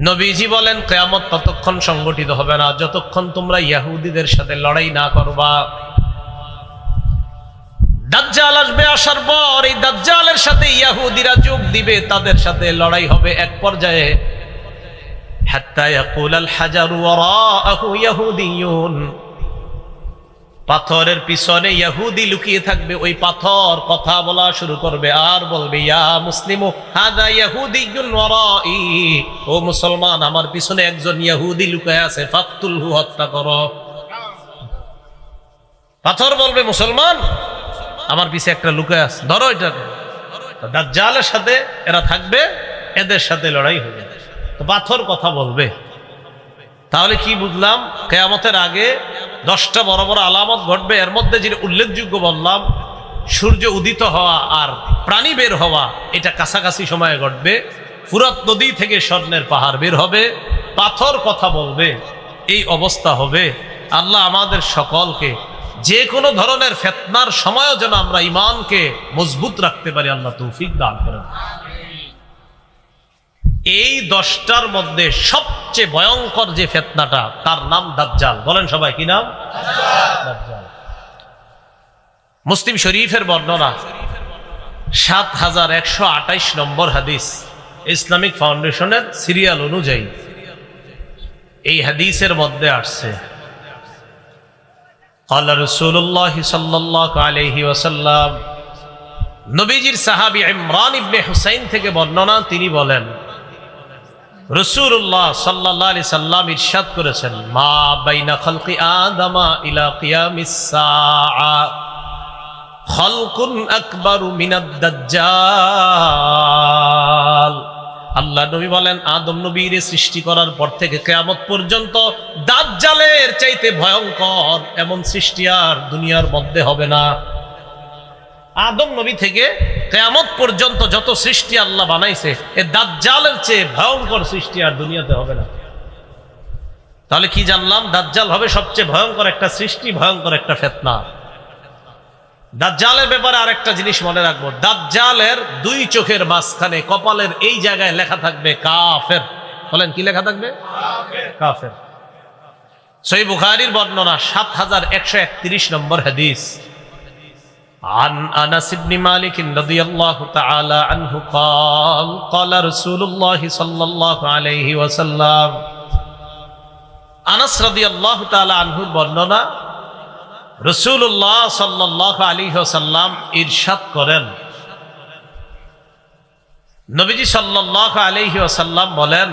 নবীজি বলেন কিয়ামত ততক্ষণ সংগঠিত হবে না যতক্ষণ তোমরা ইহুদিদের সাথে লড়াই না করবা। দাজ্জাল আসবে, আসার পর এই দাজ্জালের সাথে ইহুদিরা যোগ দিবে, তাদের সাথে লড়াই হবে। এক পর্যায়ে হাত্তা ইয়াকুলাল হাজারু ওয়ারাআহু ইহুদিয়ুন, পাথরের পিছনে ইহুদি লুকিয়ে থাকবে, ওই পাথর কথা বলা শুরু করবে আর বলবে ইয়া মুসলিমু হাযা ইহুদিয়ুন ওয়ারাই, ও মুসলমান আমার পিছনে একজন ইহুদি লুকায় আছে, ফাকতুলহু, হত্যা করো। পাথর বলবে মুসলমান আমার পিছে একটা লুকায় আছে, ধরো এটাকে। দাজ্জালের সাথে এরা থাকবে, এদের সাথে লড়াই হবে। তো পাথর কথা বলবে। তাহলে কি বুঝলাম? কিয়ামতের আগে 10টা বড় বড় আলামত ঘটবে। এর মধ্যে যেটা উল্লেখযোগ্য বললাম, সূর্য উদিত হওয়া আর প্রাণী বের হওয়া, এটা কাছাকাছি সময়ে ঘটবে। ফুরাত নদী থেকে স্বর্ণের পাহাড় বের হবে, পাথর কথা বলবে, এই অবস্থা হবে। আল্লাহ আমাদের সকলকে যে কোনো ধরনের ফিতনার সময়ও যেন আমরা ঈমানকে মজবুত রাখতে পারি, আল্লাহ তৌফিক দান করেন। এই 10টার মধ্যে সবচেয়ে ভয়ঙ্কর যে ফিতনাটা, তার নাম দাজ্জাল। বলেন সবাই, কি নাম? দাজ্জাল। মুসলিম শরীফের বর্ণনা 7128 নম্বর হাদিস, ইসলামিক ফাউন্ডেশনের সিরিয়াল অনুযায়ী এই হাদিসের মধ্যে আসছে, ক্বালা রাসূলুল্লাহ সাল্লাল্লাহু আলাইহি ওয়াসাল্লাম, নবীজির সাহাবী ইমরান ইবনে হুসাইন থেকে বর্ণনা, তিনি বলেন রাসূলুল্লাহ সাল্লাল্লাহু আলাইহি সাল্লাম ইরশাদ করেছেন, মা বাইনা খালকি আদামা ইলা কিয়ামিস সাআ খালকুন আকবারু মিনাদ দাজ্জাল। আল্লাহ নবী বলেন, আদম নবীর সৃষ্টি করার পর থেকে কিয়ামত পর্যন্ত দাজ্জালের চাইতে ভয়ঙ্কর এমন সৃষ্টি আর দুনিয়ার মধ্যে হবে না। আদম নবী থেকে কিয়ামত পর্যন্ত যত সৃষ্টি আল্লাহ বানাইছে, এ দাজ্জালের চেয়ে ভয়ঙ্কর সৃষ্টি আর দুনিয়াতে হবে না। তাহলে কি জানলাম? দাজ্জাল হবে সবচেয়ে ভয়ঙ্কর একটা সৃষ্টি, ভয়ঙ্কর একটা ফিতনা। দাজ্জালের ব্যাপারে আরেকটা জিনিস মনে রাখবো, দাজ্জালের 2 চোখের মাঝখানে কপালের এই জায়গায় লেখা থাকবে কাফের। বলেন কি লেখা থাকবে? কাফের। সহিহ বুখারীর বর্ণনা 7131 নম্বর হাদিস, عن أنس بن مالك رضي الله تعالى عنه قال قال رسول الله صلى الله عليه وسلم, আনাস রাদিয়াল্লাহু তাআলা আনহুর বর্ণনা, রাসূলুল্লাহ সাল্লাল্লাহু আলাইহি ওয়াসাল্লাম ইরশাদ করেন, নবীজি সাল্লাল্লাহু আলাইহি ওয়াসাল্লাম বলেন,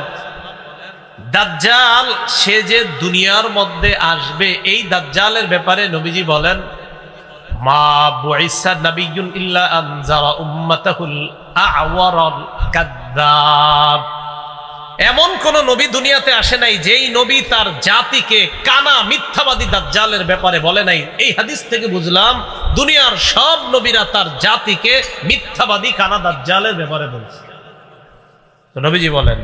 দাজ্জাল সে যে দুনিয়ার মধ্যে আসবে, এই দাজ্জালের ব্যাপারে নবীজি বলেন, মা বুইসা নাবিয়্যুন ইল্লা আনজারা উম্মাতাহুল আ'ওয়ারাল কাযযাব। এমন কোন নবী দুনিয়াতে আসে নাই যেই নবী তার জাতিকে কানা মিথ্যাবাদী দাজ্জালের ব্যাপারে বলে নাই। এই হাদিস থেকে বুঝলাম দুনিয়ার সব নবীরা তার জাতিকে মিথ্যাবাদী কানা দাজ্জালের ব্যাপারে বলছে। তো নবীজি বলেন,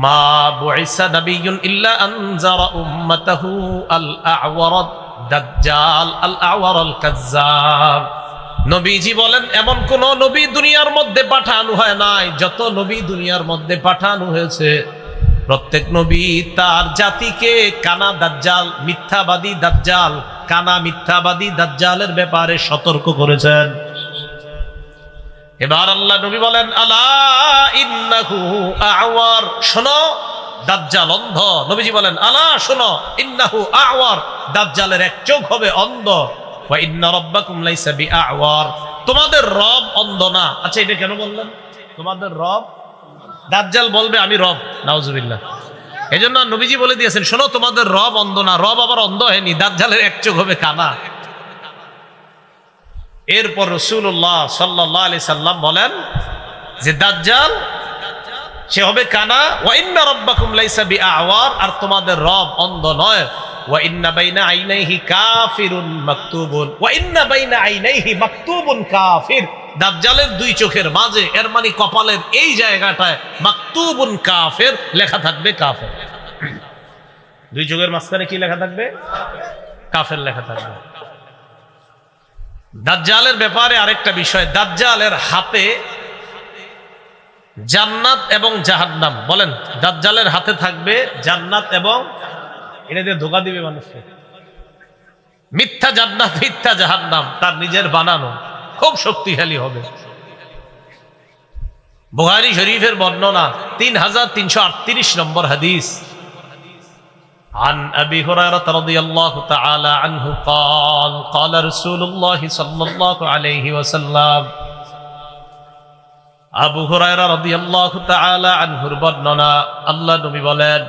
মা বুইসা নাবিয়্যুন ইল্লা আনজারা উম্মাতাহু আল আ'ওয়ারাদ দাজ্জাল আল আ'ওয়ারাল কাযযাব। নবীজি বলেন, এমন কোন নবী দুনিয়ার মধ্যে পাঠানো হয় নাই, যত নবী দুনিয়ার মধ্যে পাঠানো হয়েছে প্রত্যেক নবী তার জাতিকে কানা দাজ্জাল, মিথ্যাবাদী দাজ্জাল, কানা মিথ্যাবাদী দাজ্জালের ব্যাপারে সতর্ক করেছেন। এবার আল্লাহ নবী বলেন, আলা ইন্নাহু আ'ওয়ার, শোনো দাজ্জাল অন্ধ। নবীজি বলেন, আলা শোনো, ইন্নাহু আ'ওয়ার, দাজ্জালের এক চোখ হবে অন্ধ। ওয়া ইন্না রাব্বাকুম লাইসা বিআ'ওয়ার, তোমাদের রব অন্ধ না। আচ্ছা, এটা কেন বললেন? তোমাদের রব, দাজ্জাল বলবে আমি রব, নাউজুবিল্লাহ। এজন্য নবীজি বলে দিয়েছেন, শোনো তোমাদের রব অন্ধ না। রব আবার অন্ধ হয়নি, দাজ্জালের এক চোখ হবে কানা। এরপর রাসূলুল্লাহ সাল্লাল্লাহু আলাইহি সাল্লাম বলেন যে দাজ্জাল সে হবে কানা। ওয়া ইন্না রাব্বাকুম লাইসা বিআ'ওয়ার, আর তোমাদের রব অন্ধ নয়। ওয়া ইন্না বাইনা আইনাইহি কাফিরুন মাকতুবুন, ওয়া ইন্না বাইনা আইনাইহি মাকতুবুন কাফির, দাজ্জালের 2 চোখের মাঝে, এর মানে কপালের এই জায়গাটায় মাকতুবুন কাফির লেখা থাকবে, কাফের। 2 চোখের মাঝখানে কি লেখা থাকবে? কাফের লেখা থাকবে। দাজ্জালের ব্যাপারে আরেকটা বিষয়, দাজ্জালের হাতে জান্নাত এবং জাহান্নাম। বলেন, দাজ্জালের হাতে থাকবে জান্নাত এবং, এটা দিয়ে ধোঁকা দিবে মানুষকে। মিথ্যা জান্নাত মিথ্যা জাহান্নাম তার নিজের বানানো, খুব শক্তিশালী হবে। বুখারী শরীফের বর্ণনা 3338 নম্বর হাদিস। عن أبي هريرة رضي الله تعالى عنه قال قال رسول الله صلى الله عليه وسلم আবু হুরায়রা রাদিয়াল্লাহু তাআলা আনহুর বর্ণনা, আল্লাহ নবী বলেন,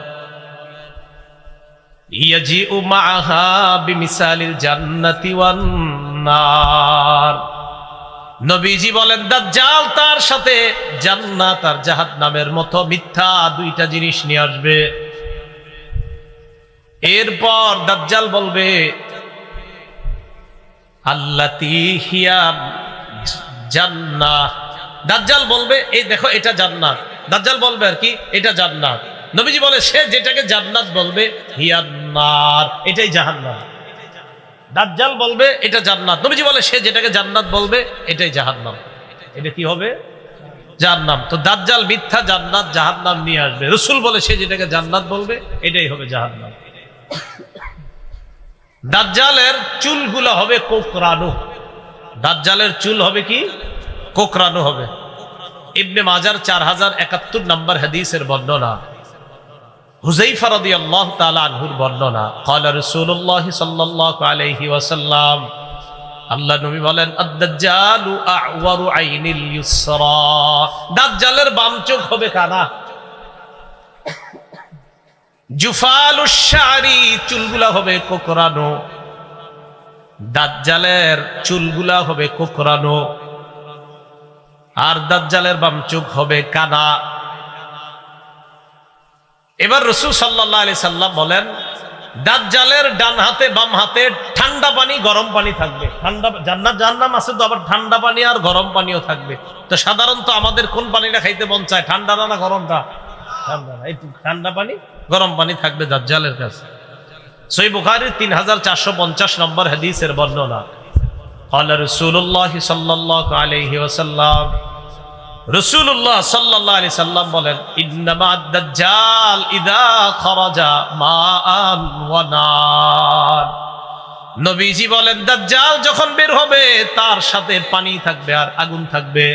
ইয়াজিউ মাআহা বিমিসালিল জান্নাতি ওয়ান নার। নবীজি বলেন, দাজ্জাল তার সাথে জান্নাত আর জাহান্নামের মতো মিথ্যা দুইটা জিনিস নিয়ে আসবে। এরপর দাজ্জাল বলবে, আল্লাতী হিয়া জান্নাহ। দাজ্জাল বলবে, এই দেখো এটা জান্নাত। দাজ্জাল বলবে আর কি, এটা জান্নাত। নবীজি বলে, সে যেটাকে জান্নাত বলবে, হিয়ান নার, এটাই জাহান্নাম। দাজ্জাল বলবে এটা জান্নাত, নবীজি বলে সে যেটাকে জান্নাত বলবে এটাই জাহান্নাম। এটা কি হবে? জাহান্নাম। তো দাজ্জাল মিথ্যা জান্নাত জাহান্নাম নিয়ে আসবে। রাসূল বলে সে যেটাকে জান্নাত বলবে এটাই হবে জাহান্নাম। দাজ্জালের চুলগুলো হবে কোকড়ানো। দাজ্জালের চুল হবে কি? কোকড়ানো হবে। ইবনে মাজার 4071 নম্বর হাদিসের বর্ণনা। হুযায়ফা রাদিয়াল্লাহু তাআলা আনহুর বর্ণনা, ক্বালা রাসূলুল্লাহ সাল্লাল্লাহু আলাইহি ওয়াসাল্লাম, আল্লাহ নবী বলেন, আদ-দাজ্জালু আ'ওয়ারু আইনিল ইউসরা। দাজ্জালের বাম চোখ হবে কানা। জুফালুশ শারি, চুলগুলা হবে কোকড়ানো। দাজ্জালের চুলগুলা হবে কোকড়ানো আর দাজ্জালের বাম চোখ হবে কানা। এবার রাসূল সাল্লাল্লাহু আলাইহি সাল্লাম বলেন, দাজ্জালের ডান হাতে বাম হাতে ঠান্ডা পানি গরম পানি থাকবে। ঠান্ডা, জান্নাত জাহান্নাম আছে তো আবার ঠান্ডা পানি আর গরম পানিও থাকবে। তো সাধারণত আমাদের কোন পানিটা খাইতে মন চায়, ঠান্ডা না গরমটা? ঠান্ডা। এই ঠান্ডা পানি গরম পানি থাকবে দাজ্জালের কাছে। সহিহ বুখারীর 3450 নম্বর হাদিসের বর্ণনা। ক্বালা রাসূলুল্লাহ সাল্লাল্লাহু আলাইহি ওয়াসাল্লাম, রাসূলুল্লাহ সাল্লাল্লাহু আলাইহি সাল্লাম বলেন, ইন্নামা দাজ্জাল ইযা খারাজা মাআন ওয়া নার। নবীজি বলেন, দাজ্জাল যখন বের হবে তার সাথে পানি থাকবে আর আগুন থাকবে।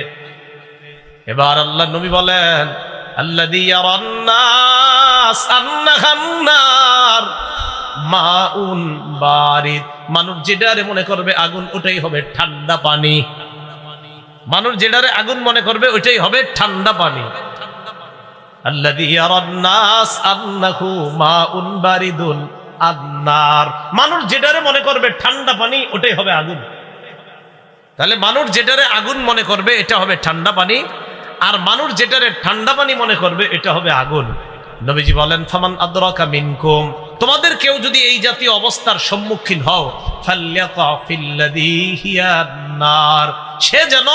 এবার আল্লাহ নবী বলেন, আল্লাযী ইয়ারান নাস আন্নাহান নার মাউন বারিদ। মানুষ যেটারে মনে করবে আগুন, ওটাই হবে ঠান্ডা পানি। মানুষ যেটারে আগুন মনে করবে ওইটাই হবে ঠান্ডা পানি। আল্লাযী ইয়ারান নাস আন্নাহু মাউন বারিদুন আন-নার। মানুষ যেটারে মনে করবে ঠান্ডা পানি, ওটাই হবে আগুন। তাহলে মানুষ যেটারে আগুন মনে করবে এটা হবে ঠান্ডা পানি, আর মানুষ যেটারে ঠান্ডা পানি মনে করবে এটা হবে আগুন। নবীজি বলেন, ফামান আদরাকা মিনকুম, তোমাদের কেউ যদি এই জাতীয় অবস্থার সম্মুখীন হও, ফালইয়াকা ফিল্লাযী হিয়ান নার, সে যেন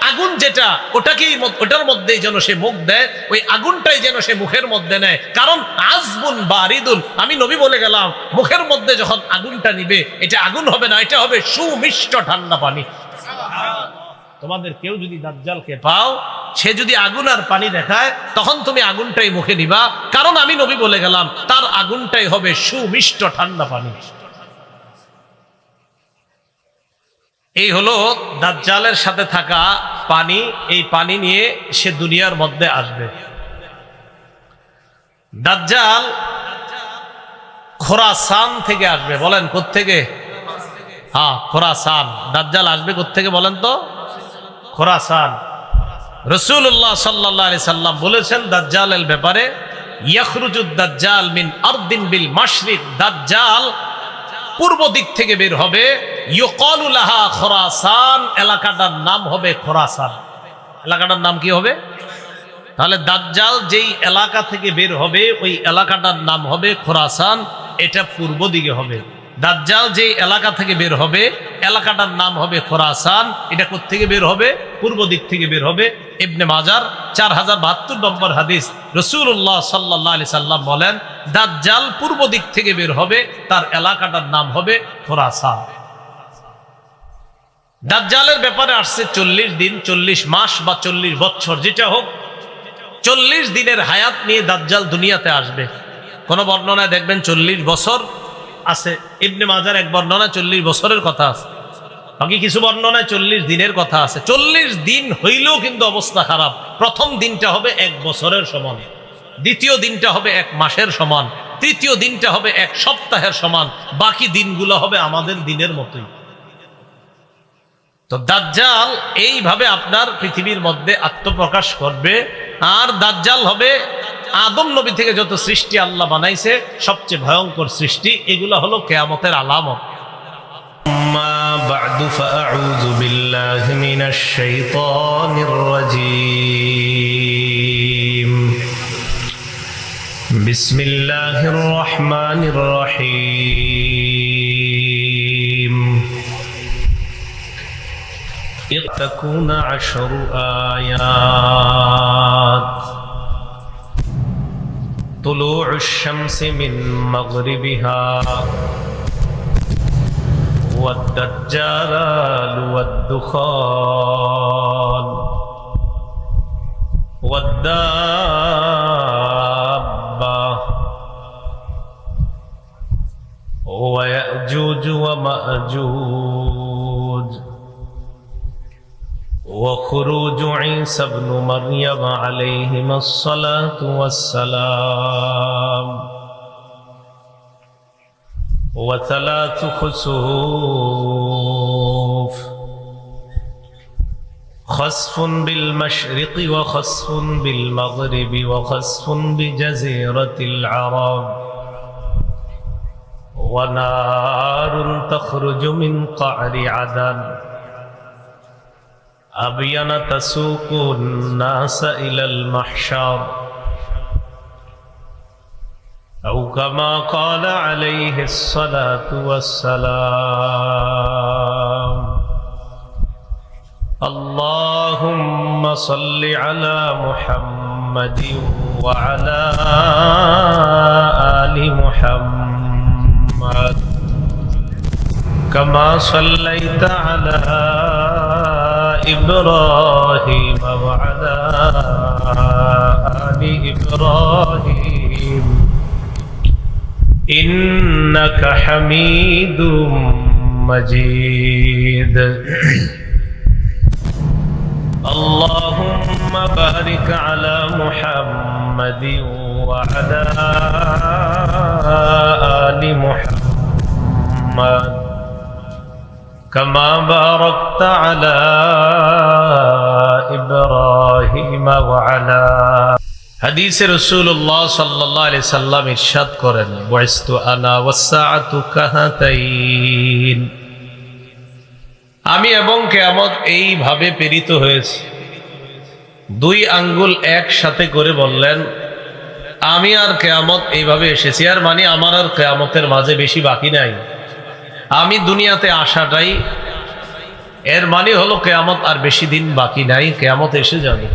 আগুন যেটা ওটাকেই, ওটার মধ্যেই যেন সে মুখ দেয়, ওই আগুনটাই যেন সে মুখের মধ্যে নেয়। কারণ আযবুন বারিদুন, আমি নবী বলে গেলাম, মুখের মধ্যে যখন আগুনটা নিবে এটা আগুন হবে না, এটা হবে সুমিষ্ট ঠান্ডা পানি। তোমাদের কেউ যদি দাজ্জালকে পাও, সে যদি আগুন আর পানি দেখায়, তখন তুমি আগুনটাই মুখে নিবা, কারণ আমি নবী বলে গেলাম তার আগুনটাই হবে সুমিষ্ট ঠান্ডা পানি। এই হলো দাজ্জালের সাথে থাকা পানি। এই পানি নিয়ে সে দুনিয়ার মধ্যে আসবে। দাজ্জাল খোরাসান থেকে আসবে। বলেন কোত্থেকে? হ্যাঁ, খোরাসান। দাজ্জাল আসবে কোত্থেকে বলেন তো? খোরাসান। রাসূলুল্লাহ সাল্লাল্লাহু আলাইহি সাল্লাম বলেছেন দাজ্জালের ব্যাপারে, ইয়াখরুজুদ দাজ্জাল মিন আরদিন বিল মাশরিক। দাজ্জাল পূর্ব দিক থেকে বের হবে। ইউকালু লাহা খোরাসান, এলাকাটার নাম হবে খোরাসান। এলাকাটার নাম কি হবে? তাহলে দাজ্জাল যেই এলাকা থেকে বের হবে ওই এলাকাটার নাম হবে খোরাসান, এটা পূর্ব দিকে হবে। দাজ্জাল যেই এলাকা থেকে বের হবে এলাকাটার নাম হবে খোরাসান, এটা কোত্থেকে বের হবে? পূর্ব দিক থেকে বের হবে। ইবনে মাজার 4072 নম্বর হাদিস। রাসূলুল্লাহ সাল্লাল্লাহু আলাইহি সাল্লাম বলেন, দাজ্জাল পূর্ব দিক থেকে বের হবে, তার এলাকাটার নাম হবে খোরাসান। দাজ্জালের ব্যাপারে আসছে 40 দিন, 40 মাস বা 40 বছর, যেটা হোক 40 দিনের হায়াত নিয়ে দাজ্জাল দুনিয়াতে আসবে। কোন বর্ণনায় দেখবেন 40 বছর আছে, ইবনে মাজার এক বর্ণনায় 40 বছরের কথা আছে, বাকি কিছু বর্ণনায় 40 দিনের কথা আছে। 40 দিন হইলেও কিন্তু অবস্থা খারাপ। প্রথম দিনটা হবে 1 বছরের সমান, দ্বিতীয় দিনটা হবে 1 মাসের সমান, তৃতীয় দিনটা হবে 1 সপ্তাহের সমান, বাকি দিনগুলো হবে আমাদের দিনের মতোই। তো দাজ্জাল এইভাবে আপনার পৃথিবীর মধ্যে আত্মপ্রকাশ করবে। আর দাজ্জাল হবে আদম নবী থেকে যত সৃষ্টি আল্লাহ বানাইছে সবচেয়ে ভয়ঙ্কর সৃষ্টি। এগুলো হলো কিয়ামতের আলামত। মা বা'দু ফাআউযু বিল্লাহি মিনাশ শাইতানির রাজীম। বিসমিল্লাহির রহমানির রহিম। تكون 10 آيات طلوع الشمس من مغربها والدجال والدخان والدابة ويأجوج ومأجوج وخروج عيسى ابن مريم عليهما الصلاة والسلام وثلاث خسوف خسف بالمشرق وخسف بالمغرب وخسف بجزيرة العرب ونار تخرج من قعر عدن أبين تسوق الناس إلى المحشر أو كما قال عليه الصلاة والسلام اللهم صل على محمد وعلى آل محمد كما صليت على إبراهيم وعلى آل إبراهيم إنك حميد مجيد اللهم بارك على محمد وعلى آل محمد كما باركت على إبراهيم وعلى হাদিসে রাসূলুল্লাহ সাল্লাল্লাহু আলাইহি সাল্লাম ইরশাদ করেন বুইস্তু আনা ওয়াসসাআতু কাহাতাইন, আমি এবং কিয়ামত এইভাবে প্রেরিত হয়েছি। 2 আঙ্গুল একসাথে করে বললেন আমি আর কিয়ামত এইভাবে এসেছি। আর মানে আমার আর কিয়ামতের মাঝে বেশি বাকি নাই, আমি দুনিয়াতে আসাটাই এর মানে হলো কিয়ামত আর বেশি দিন বাকি নাই, কিয়ামত এসে যাবে।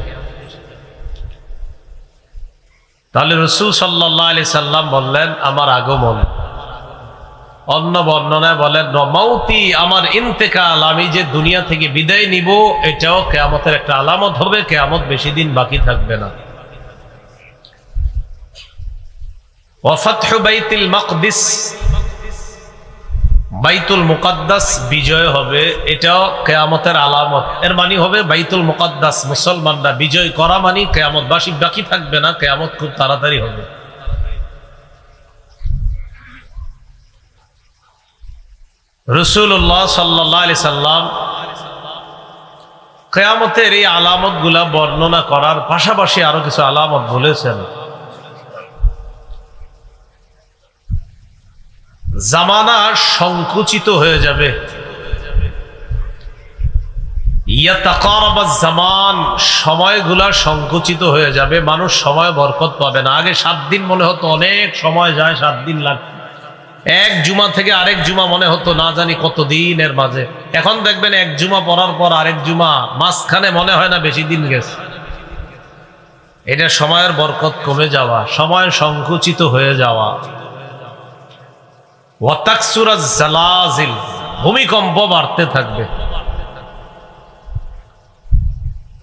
তাহলে রাসূল সাল্লাল্লাহু আলাইহি সাল্লাম বললেন আমার আগমন। অন্য বর্ণনায় বলেন মাউতি, আমার ইন্তেকাল, আমি যে দুনিয়া থেকে বিদায় নিব এটাও কিয়ামতের একটা আলামত হবে। কিয়ামত বেশি দিন বাকি থাকবে না। ওয়া ফাতহু বাইতুল মাকদিস, বাইতুল মুকাদ্দাস বিজয় হবে, এটাও কিয়ামতের আলামত। এর মানে হবে বাইতুল মুকাদ্দাস মুসলমানরা বিজয় করা মানে কিয়ামত বাকি থাকবে না, কিয়ামত খুব তাড়াতাড়ি হবে। রাসূলুল্লাহ সাল্লাল্লাহু আলাইহি সাল্লাম কিয়ামতের এই আলামতগুলা বর্ণনা করার পাশাপাশি আরো কিছু আলামত বলেছেন। জামানা সংকুচিত হয়ে যাবে, ইয়াতাকারাবাজ জামান, সময়গুলা সংকুচিত হয়ে যাবে, মানুষ সময় বরকত পাবে না। আগে 7 দিন মনে হতো অনেক সময় যায়, 7 দিন লাগবে। এক জুমা থেকে আরেক জুমা মনে হতো না জানি কত দিনের মাঝে। এখন দেখবেন এক জুমা পড়ার পর আরেক জুমা, মাঝখানে মনে হয় না বেশি দিন গেছে। এটা সময়ের বরকত কমে যাওয়া, সময় সংকুচিত হয়ে যাওয়া। ওয়াতাকসুরাজ জালাজিল, ভূমিকম্প বাড়তে থাকবে।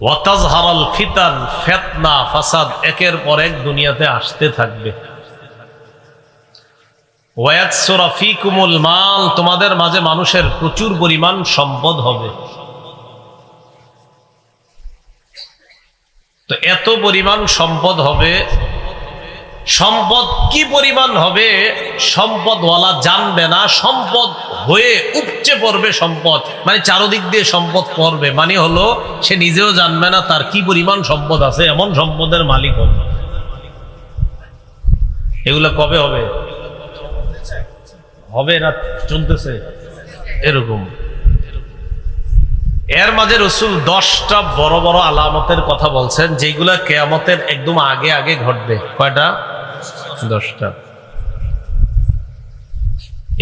ওয়া তাজহারাল ফিতান, ফিতনা ফাসাদ একের পর এক দুনিয়াতে আসতে থাকবে। ওয়া ইয়াকসুরা ফীকুমুল মাল, তোমাদের মাঝে মানুষের প্রচুর পরিমাণ সম্পদ হবে। তো এত পরিমাণ সম্পদ হবে, সম্পদ কি পরিমাণ হবে সম্পদওয়ালা জানবে না, সম্পদ হয়ে উপচে পড়বে সম্পদ, মানে চারদিক দিয়ে সম্পদ পড়বে, মানে হলো সে নিজেও জানবে না তার কি পরিমাণ সম্পদ আছে, এমন সম্পদের মালিক হবে। এগুলো কবে হবে? হবে না চলতেছে এরকম। এর মাঝে রাসূল 10টা বড় বড় আলামতের কথা বলছেন, যেগুলা কিয়ামতের একদম আগে আগে ঘটবে। কয়টা? 10টা।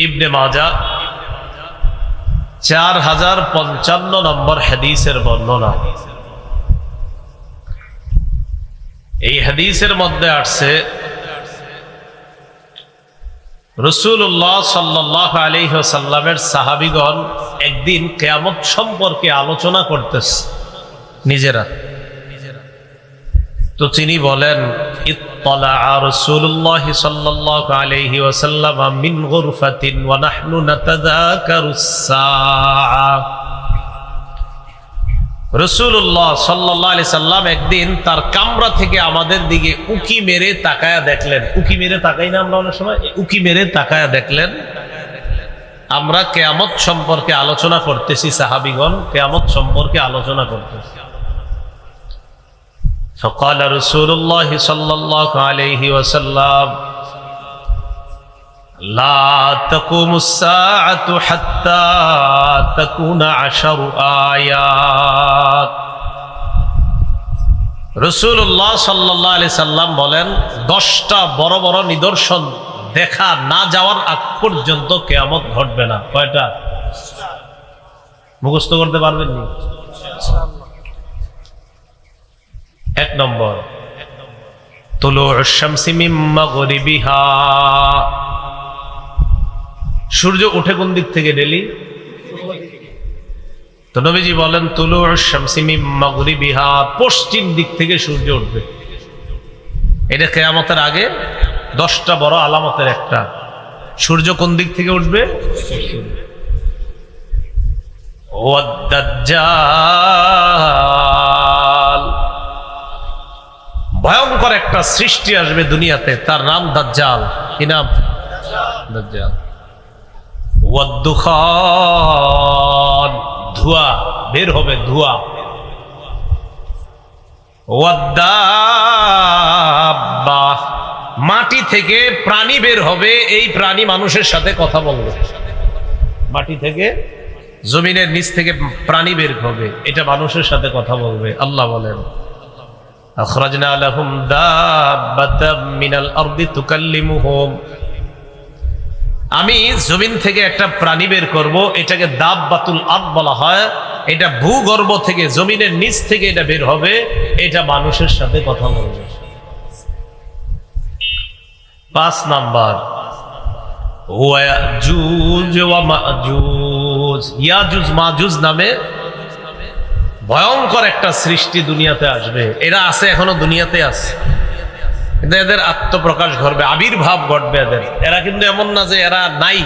ইবনে মাজাহ 4055 নম্বর হাদিসের বর্ণনা। এই হাদিসের মধ্যে আসছে রাসূলুল্লাহ সাল্লাল্লাহু আলাইহি ওয়াসাল্লামের সাহাবীগণ একদিন কিয়ামত সম্পর্কে আলোচনা করতেছে নিজেরা। তো তিনি বলেন, ইত্তালা রাসূলুল্লাহ সাল্লাল্লাহু আলাইহি ওয়াসাল্লাম মিন গুরফাতিন ওয়া নাহনু নাতাযাকারুস সাআ। রাসূলুল্লাহ সাল্লাল্লাহু আলাইহি সাল্লাম একদিন তার কামরা থেকে আমাদের দিকে উকি মেরে তাকায়া দেখলেন। উকি মেরে তাকাই না আমরা অনেক সময়? উকি মেরে তাকায়া দেখলেন আমরা কিয়ামত সম্পর্কে আলোচনা করতেছি, সাহাবীগণ কিয়ামত সম্পর্কে আলোচনা করতেছি। فقال رسول الله صلى الله عليه وسلم لا تقوم الساعة حتى تكون 10 آيات। রাসূলুল্লাহ সাল্লাল্লাহু আলাইহি সাল্লাম বলেন 10টা বড় বড় নিদর্শন দেখা না যাওয়ার আগ পর্যন্ত কিয়ামত ঘটবে না। কয়টা? মুখস্থ করতে পারবেন নি? এক নম্বর, তুলুউশ শামসি মিন মাগরিবিহা, সূর্য ওঠে কোন দিক থেকে ডেলি? তো নবীজি বলেন তুলুউশ শামসি মিন মাগরিবিহা, পশ্চিম দিক থেকে সূর্য উঠবে। এটা কিয়ামতের আগে 10টা বড় আলামতের একটা। সূর্য কোন দিক থেকে উঠবে? ওয়াদ দাজ্জাল, ভয়ঙ্কর একটা সৃষ্টি আসবে দুনিয়াতে, তার নাম দাজ্জাল। কি নাম? দাজ্জাল। ওয়াদ দুখান, ধোঁয়া বের হবে, ধোঁয়া। ওয়াদ দাব্বা, মাটি থেকে প্রাণী বের হবে, এই প্রাণী মানুষের সাথে কথা বলবে। মাটি থেকে, জমিনের নিচ থেকে প্রাণী বের হবে, এটা মানুষের সাথে কথা বলবে। আল্লাহ বলেন আখরাজনা লাহুম দাব্বাতাম মিনাল আরদি তুকাল্লিমুহুম, আমি জমিন থেকে একটা প্রাণী বের করব, এটাকে দাব্বাতুল আরদ বলা হয়। এটা ভূগর্ভ থেকে, জমিনের নিচ থেকে এটা বের হবে, এটা মানুষের সাথে কথা বলবে। 5 নাম্বার, ইয়াজুজ ওয়া মাজুজ, ইয়াজুজ মাজুজ নামে ভয়ঙ্কর একটা সৃষ্টি দুনিয়াতে আসবে। এরা আছে, এখনো দুনিয়াতে আছে, কিন্তু এদের আত্মপ্রকাশ ঘটবে, আবির্ভাব ঘটবে এদের। এরা কিন্তু এমন না যে এরা নাই,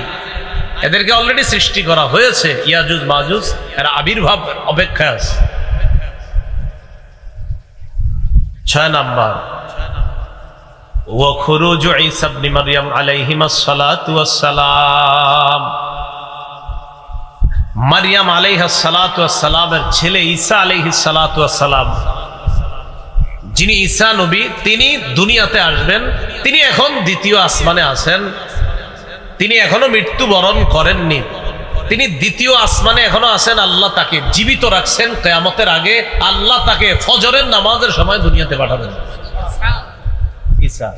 এদেরকে অলরেডি সৃষ্টি করা হয়েছে। ইয়াজুজ মাজুজ, এরা আবির্ভাব অপেক্ষায় আছে। 6 নাম্বার, ওয়া খুরুজু ঈসা ইবনে মারইয়াম আলাইহিমাস সালাতু ওয়াস সালাম, মারইয়াম আলাইহিস সালাতু ওয়াস সালামের ছেলে ঈসা আলাইহিস সালাতু ওয়াস সালাম, যিনি ঈসা নবী, তিনি দুনিয়াতে আসবেন। তিনি এখন দ্বিতীয় আসমানে আছেন, তিনি এখনো মৃত্যুবরণ করেননি, তিনি দ্বিতীয় আসমানে এখনো আছেন। আল্লাহ তাকে জীবিত রাখছেন, কিয়ামতের আগে আল্লাহ তাকে ফজরের নামাজের সময় দুনিয়াতে পাঠাবেন। ঈসা।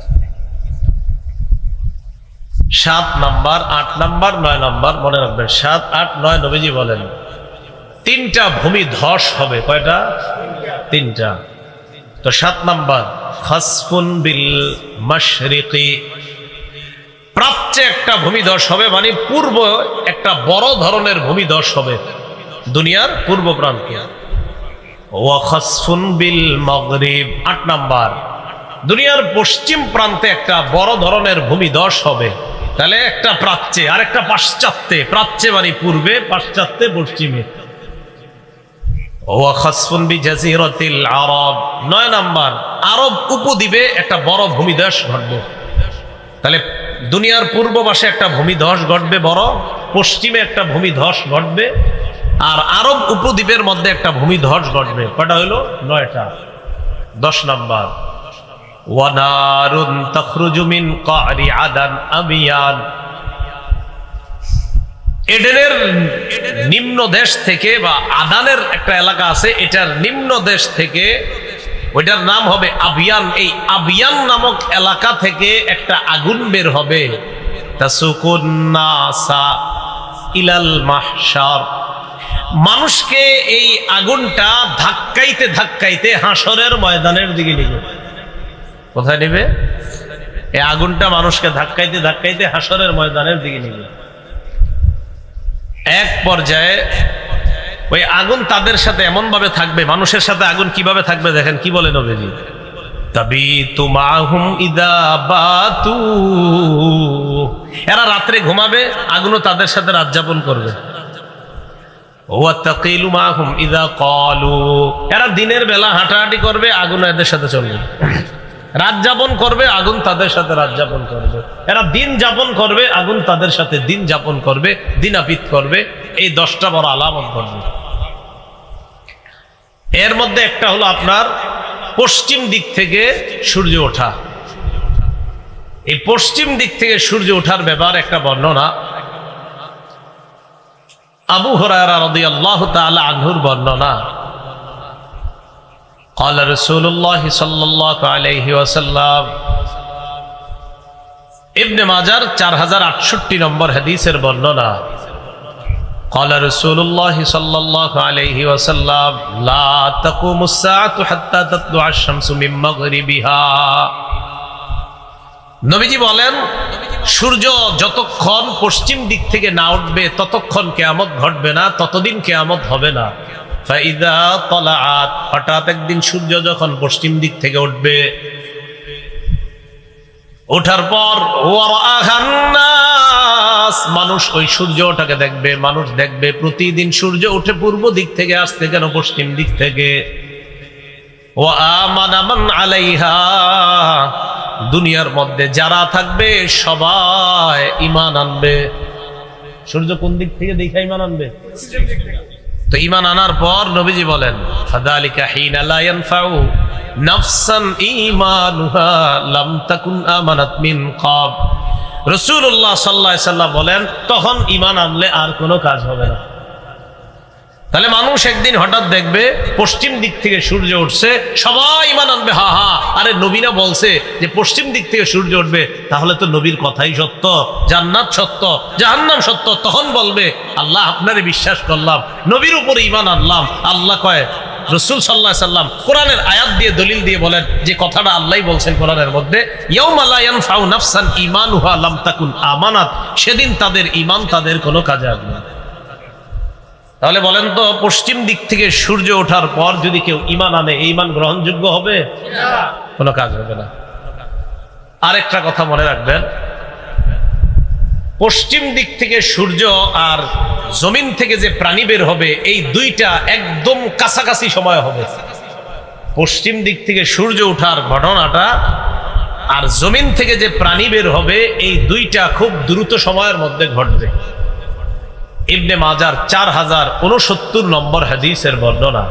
7 নাম্বার, 8 নাম্বার, 9 নাম্বার মনে রাখবেন। 7, 8, 9 নবীজি বলেন 3টা ভূমি ধস হবে। কয়টা? 3টা। তো 7 নাম্বার, খাসফুন বিল মাশরিকি, প্রাচ্যে একটা ভূমিধস হবে, মানে পূর্ব একটা বড় ধরনের ভূমিধস হবে দুনিয়ার পূর্ব প্রান্তে। ওয়া খাসফুন বিল মাগরিব। 8 নাম্বার, দুনিয়ার পশ্চিম প্রান্তে একটা বড় ধরনের ভূমিধস হবে। তাহলে একটা প্রাচ্যে আর একটা পাশ্চাত্যে, প্রাচ্যে মানে পূর্বে, পাশ্চাত্যে পশ্চিমে। ওয়া খাসফুন বিজাজিরাতিল আরব। 9 নাম্বার, আরব উপদ্বীপে একটা বড় ভূমিধস ঘটবে। তাহলে দুনিয়ার পূর্ব পাশে একটা ভূমিধস ঘটবে বড়, পশ্চিমে একটা ভূমিধস ঘটবে, আর আরব উপদ্বীপের মধ্যে একটা ভূমিধস ঘটবে। কটা হলো? 9টা। 10 নাম্বার, ওয়ানারুন তাখরুজু মিন ক্বারি আদান আবিয়ান। এডেনের নিম্ন দেশ থেকে, বা আদানের একটা এলাকা আছে, এটার নিম্ন দেশ থেকে, ওইটার নাম হবে আবিয়ান। এই আবিয়ান নামক এলাকা থেকে একটা আগুন বের হবে। তাসুকুন নাসা ইলাল মাহশার। মানুষকে এই আগুনটা ধাক্কাইতে ধাক্কাইতে হাসরের ময়দানের দিকে নিবে। কোথায় নিবে? এই আগুনটা মানুষকে ধাক্কাইতে ধাক্কাইতে হাসরের ময়দানের দিকে নিবে। এক পর্যায়ে ওই আগুন তাদের সাথে এমন ভাবে থাকবে, মানুষের সাথে আগুন কিভাবে থাকবে দেখেন কি বলে নবীজি, তাবিতু মাহুম ইদা বাতু। এরা রাত্রে ঘুমাবে, আগুনও তাদের সাথে রাত যাপন করবে। ওয়া তাকিলু মাহুম ইদা ক্বালু। এরা দিনের বেলা হাঁটাহাঁটি করবে, আগুন এদের সাথে চলবে। রাত যাপন করবে, আগুন তাদের সাথে রাত যাপন করবে। এরা দিন যাপন করবে, আগুন তাদের সাথে দিন যাপন করবে, দিনাপিত করবে। এই 10টা বড় আলামত করবে। এর মধ্যে একটা হলো আপনার পশ্চিম দিক থেকে সূর্য ওঠা। এই পশ্চিম দিক থেকে সূর্য ওঠার ব্যাপার একটা বর্ণনা আবু হুরায়রা রাদিয়াল্লাহু তাআলা আনহুর বর্ণনা। قال رسول الله صلى الله عليه وسلم। ইবনে মাজার 4068 নম্বর হাদিসের বর্ণনা। قال رسول الله صلى الله عليه وسلم لا تقوم الساعة حتى تطلع الشمس من مغربها। নবীজি বলেন, সূর্য যতক্ষণ পশ্চিম দিক থেকে না উঠবে ততক্ষণ কিয়ামত ঘটবে না, ততদিন কিয়ামত হবে না। ফাইদা তলাআত, হঠাৎ একদিন সূর্য যখন পশ্চিম দিক থেকে উঠবে, ওঠার পর ওয়ারাআহান নাস, মানুষ ওই সূর্যটাকে দেখবে। মানুষ দেখবে প্রতিদিন সূর্য উঠে পূর্ব দিক থেকে আসছে কেন পশ্চিম দিক থেকে। ওয়া আমানা মান আলাইহা, দুনিয়ার মধ্যে যারা থাকবে সবাই ঈমান আনবে। সূর্য কোন দিক থেকে দেখে ঈমান আনবে? তো ঈমান আনার পর নবীজি বলেন, ফাযালিকা হিনা লা ইয়ানফাউ নাফসান ঈমানুহা লাম তাকুন আমানাত মিন ক্বাব। রাসূলুল্লাহ সাল্লাল্লাহু আলাইহি সাল্লাম বলেন, তখন ঈমান আনলে আর কোনো কাজ হবে না। তাহলে মানুষ একদিন হঠাৎ দেখবে পশ্চিম দিক থেকে সূর্য উঠছে, সবাই ঈমান আনবে। হা হা, আরে নবী না বলছে যে পশ্চিম দিক থেকে সূর্য উঠবে, তাহলে তো নবীর কথাই সত্য, জান্নাত সত্য, জাহান্নাম সত্য। তখন বলবে, আল্লাহ আপনারে বিশ্বাস করলাম, নবীর উপরে ঈমান আনলাম। আল্লাহ কয়, রাসূল সাল্লাল্লাহু আলাইহি সাল্লাম কোরআনের আয়াত দিয়ে দলিল দিয়ে বলেন যে কথাটা আল্লাহই বলছেন কোরআনের মধ্যে, ইয়াউমা লা ইয়ানফাউ নাফসান ঈমানুহা লাম তাকুন আমানাত। সেদিন তাদের ঈমান তাদের কোনো কাজে আসবে না। তাহলে বলেন তো, পশ্চিম দিক থেকে সূর্য ওঠার পর যদি কেউ ঈমান আনে, এই ঈমান গ্রহণযোগ্য হবে? কোনো কাজ হবে না। আরেকটা কথা মনে রাখবেন, পশ্চিম দিক থেকে সূর্য আর জমিন থেকে যে প্রাণী বের হবে, এই দুইটা একদম কাছাকাছি সময় হবে। পশ্চিম দিক থেকে সূর্য ওঠার ঘটনাটা আর জমিন থেকে যে প্রাণী বের হবে, এই দুইটা খুব দ্রুত সময়ের মধ্যে ঘটবে। ইবনে মাজার 4069 নম্বর হাদিসের বর্ণনা।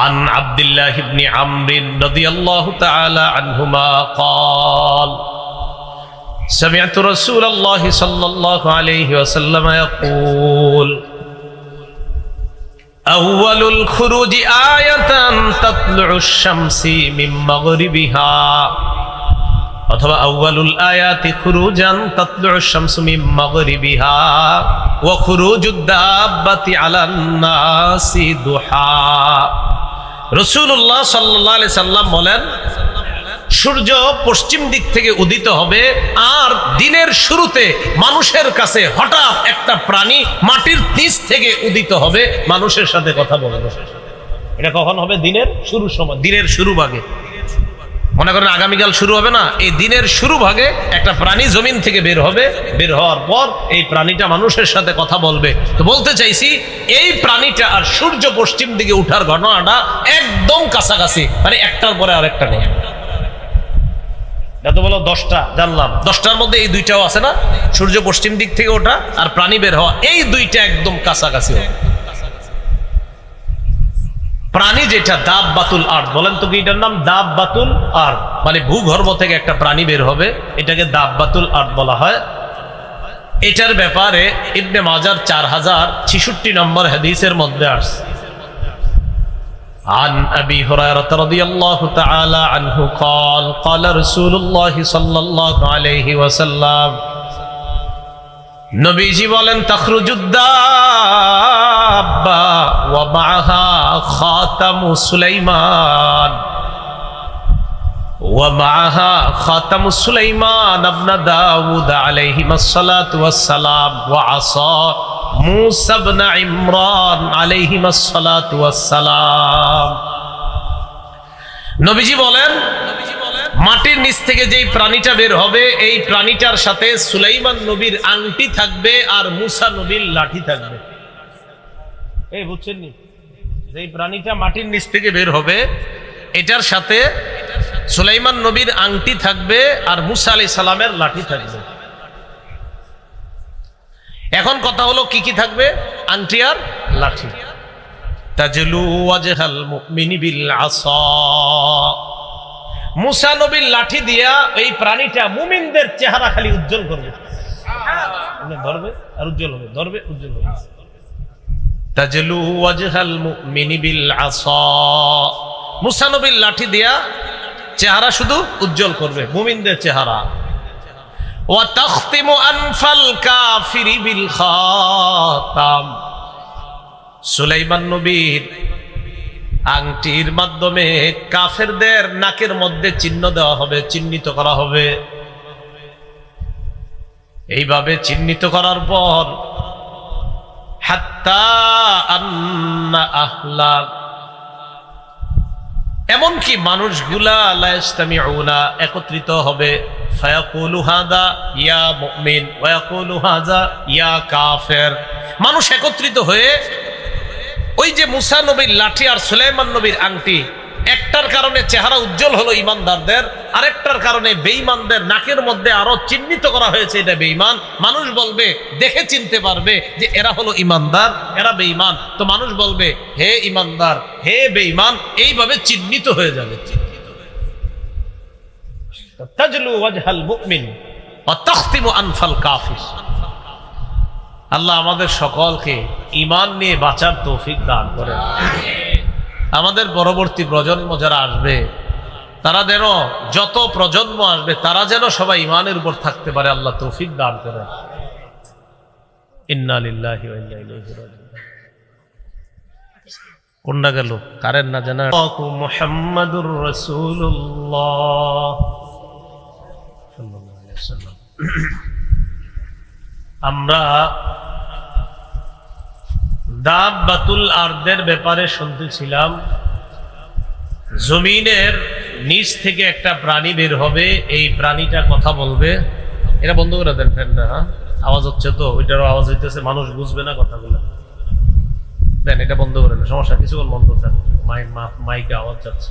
আন আব্দুল্লাহ ইবনে আমর রাদিয়াল্লাহু তাআলা আনহুমা قال سمعت رسول الله صلى الله عليه وسلم يقول أول الخروج آية تطلع الشمس من مغربها অথবা আউয়ালুল আয়াতি খুরুজান তাতলু'ু শামসু মিন মাগরিবিহা ওয়া খুরুজুদ দাব্বাতি আলান নাসি দুহা। রাসূলুল্লাহ সাল্লাল্লাহু আলাইহি সাল্লাম বলেন, সূর্য পশ্চিম দিক থেকে উদিত হবে, আর দিনের শুরুতে মানুষের কাছে হঠাৎ একটা প্রাণী মাটির নিচ থেকে উদিত হবে, মানুষের সাথে কথা বলবে। এটা কখন হবে? দিনের শুরুর সময়, দিনের শুরু ভাগে। মনে করেন আগামীকাল শুরু হবে না, এই দিনের শুরু ভাগে একটা প্রাণী জমিন থেকে বের হবে। বের হওয়ার পর এই প্রাণীটা মানুষের সাথে কথা বলবে। তো বলতে চাইছি, এই প্রাণীটা আর সূর্য পশ্চিম দিকে উঠার ঘটনাটা একদম কাছাকাছি, মানে একটার পরে আরেকটা ঘটনা। তো বলো 10টা জানলাম, 10টার মধ্যে এই দুইটাও আছে না, সূর্য পশ্চিম দিক থেকে ওঠা আর প্রাণী বের হওয়া, এই দুইটা একদম কাছাকাছি হবে। প্রাণী যেটা দাব্বাতুল আরদ, বলেন তো কি এটার নাম? দাব্বাতুল আরদ, মানে ভূগর্ভ থেকে একটা প্রাণী বের হবে, এটাকে দাব্বাতুল আরদ বলা হয়। এটার ব্যাপারে ইবনে মাজার 4066 নম্বর হাদিসের মধ্যে আসছে। عن أبي هريرة رضي الله تعالى عنه قال قال رسول الله صلى الله عليه وسلم নবীজি বলেন, তাখরুজুদ দাব্বা ওয়া মাআহা খাতামু সুলাইমান ওয়া মাআহা খাতামু সুলাইমান ইবনে দাউদ আলাইহিস সালাতু ওয়াস সালাম ওয়া আসা মূসা ইবনে ইমরান আলাইহিস সালাতু ওয়াস সালাম। নবীজি বলেন, মাটির নিচ থেকে যেই প্রাণীটা বের হবে, এই প্রাণীটার সাথে সুলাইমান নবীর আংটি থাকবে আর মূসা নবীর লাঠি থাকবে। এই বুঝছেন নি, যেই প্রাণীটা মাটির নিচ থেকে বের হবে, এটার সাথে সুলাইমান নবীর আংটি থাকবে আর মূসা আলাইহিস সালামের লাঠি থাকবে। এখন কথা হলো কি কি থাকবে? আংটি আর লাঠি। তাজলু ওয়াজহাল মুমিনি বিল আসা, মূসা নবীর লাঠি দিয়া এই প্রাণীটা মুমিনদের চেহারা খালি উজ্জ্বল করবে, ধরবে আর উজ্জ্বল হবে, ধরবে উজ্জ্বল হবে। তাজলু ওয়াজহাল মুমিনি বিল আসা, মূসা নবীর লাঠি দিয়া চেহারা শুধু উজ্জ্বল করবে, মুমিনদের চেহারা। ওয়া তাখতিমু আনফাল কাফিরি বিল খাতাম, সুলাইমান নবীর আংটির মাধ্যমে কাফেরদের নাকের মধ্যে চিহ্ন দেওয়া হবে, চিহ্নিত করা হবে। এইভাবে চিহ্নিত করার পর হাত্তা আন্না আহলা, এমনকি মানুষগুলা লা ইসতামিউনা, একত্রিত হবে। ফায়াকুলু হাদা ইয়া মুমিন ওয়া ইয়াকুলু হাযা ইয়া কাফের, মানুষ একত্রিত হয়ে ওই যে মূসা নবীর লাঠি আর সুলাইমান নবীর আংটি, একটার কারণে চেহারা উজ্জ্বল হলো ইমানদারদের, আরেকটার কারণে বেঈমানদের নাকের মধ্যে আরো চিহ্নিত করা হয়েছে এটা বেঈমান। মানুষ বলবে, দেখে চিনতে পারবে যে এরা হলো ইমানদার, এরা বেঈমান। তো মানুষ বলবে হে ইমানদার, হে বেঈমান, এইভাবে চিহ্নিত হয়ে যাবে। তাজলু ওয়াজহাল মুমিন ওয়া তাখতিমু আনফাল কাফির। আল্লাহ আমাদের সকলকে ঈমান নিয়ে বাঁচার তৌফিক দান করেন। আমাদের পরবর্তী প্রজন্ম যারা আসবে, তারা যেন, যত প্রজন্ম আসবে তারা যেন সবাই ঈমানের উপর থাকতে পারে, আল্লাহ তৌফিক দান করেন। ইন্না লিল্লাহি ওয়া ইন্না ইলাইহি রাজিউন। কোনটা গেল? কারেন্ট না জানা। মুহাম্মাদুর রাসূলুল্লাহ সাল্লাল্লাহু আলাইহি ওয়াসাল্লাম। আমরা দাব্বাতুল আরদের ব্যাপারে শুনতেছিলাম। জমিনের নিচ থেকে একটা প্রাণী বের হবে, এই প্রাণীটা কথা বলবে। এটা বন্ধ করে দেন ফ্যানটা, হ্যাঁ আওয়াজ হচ্ছে তো, ওইটারও আওয়াজ হইতেছে, মানুষ বুঝবে না কথাগুলো। দেন এটা বন্ধ করে দেন, সমস্যা, কিছুক্ষণ বন্ধ থাকে, মাইকে আওয়াজ যাচ্ছে।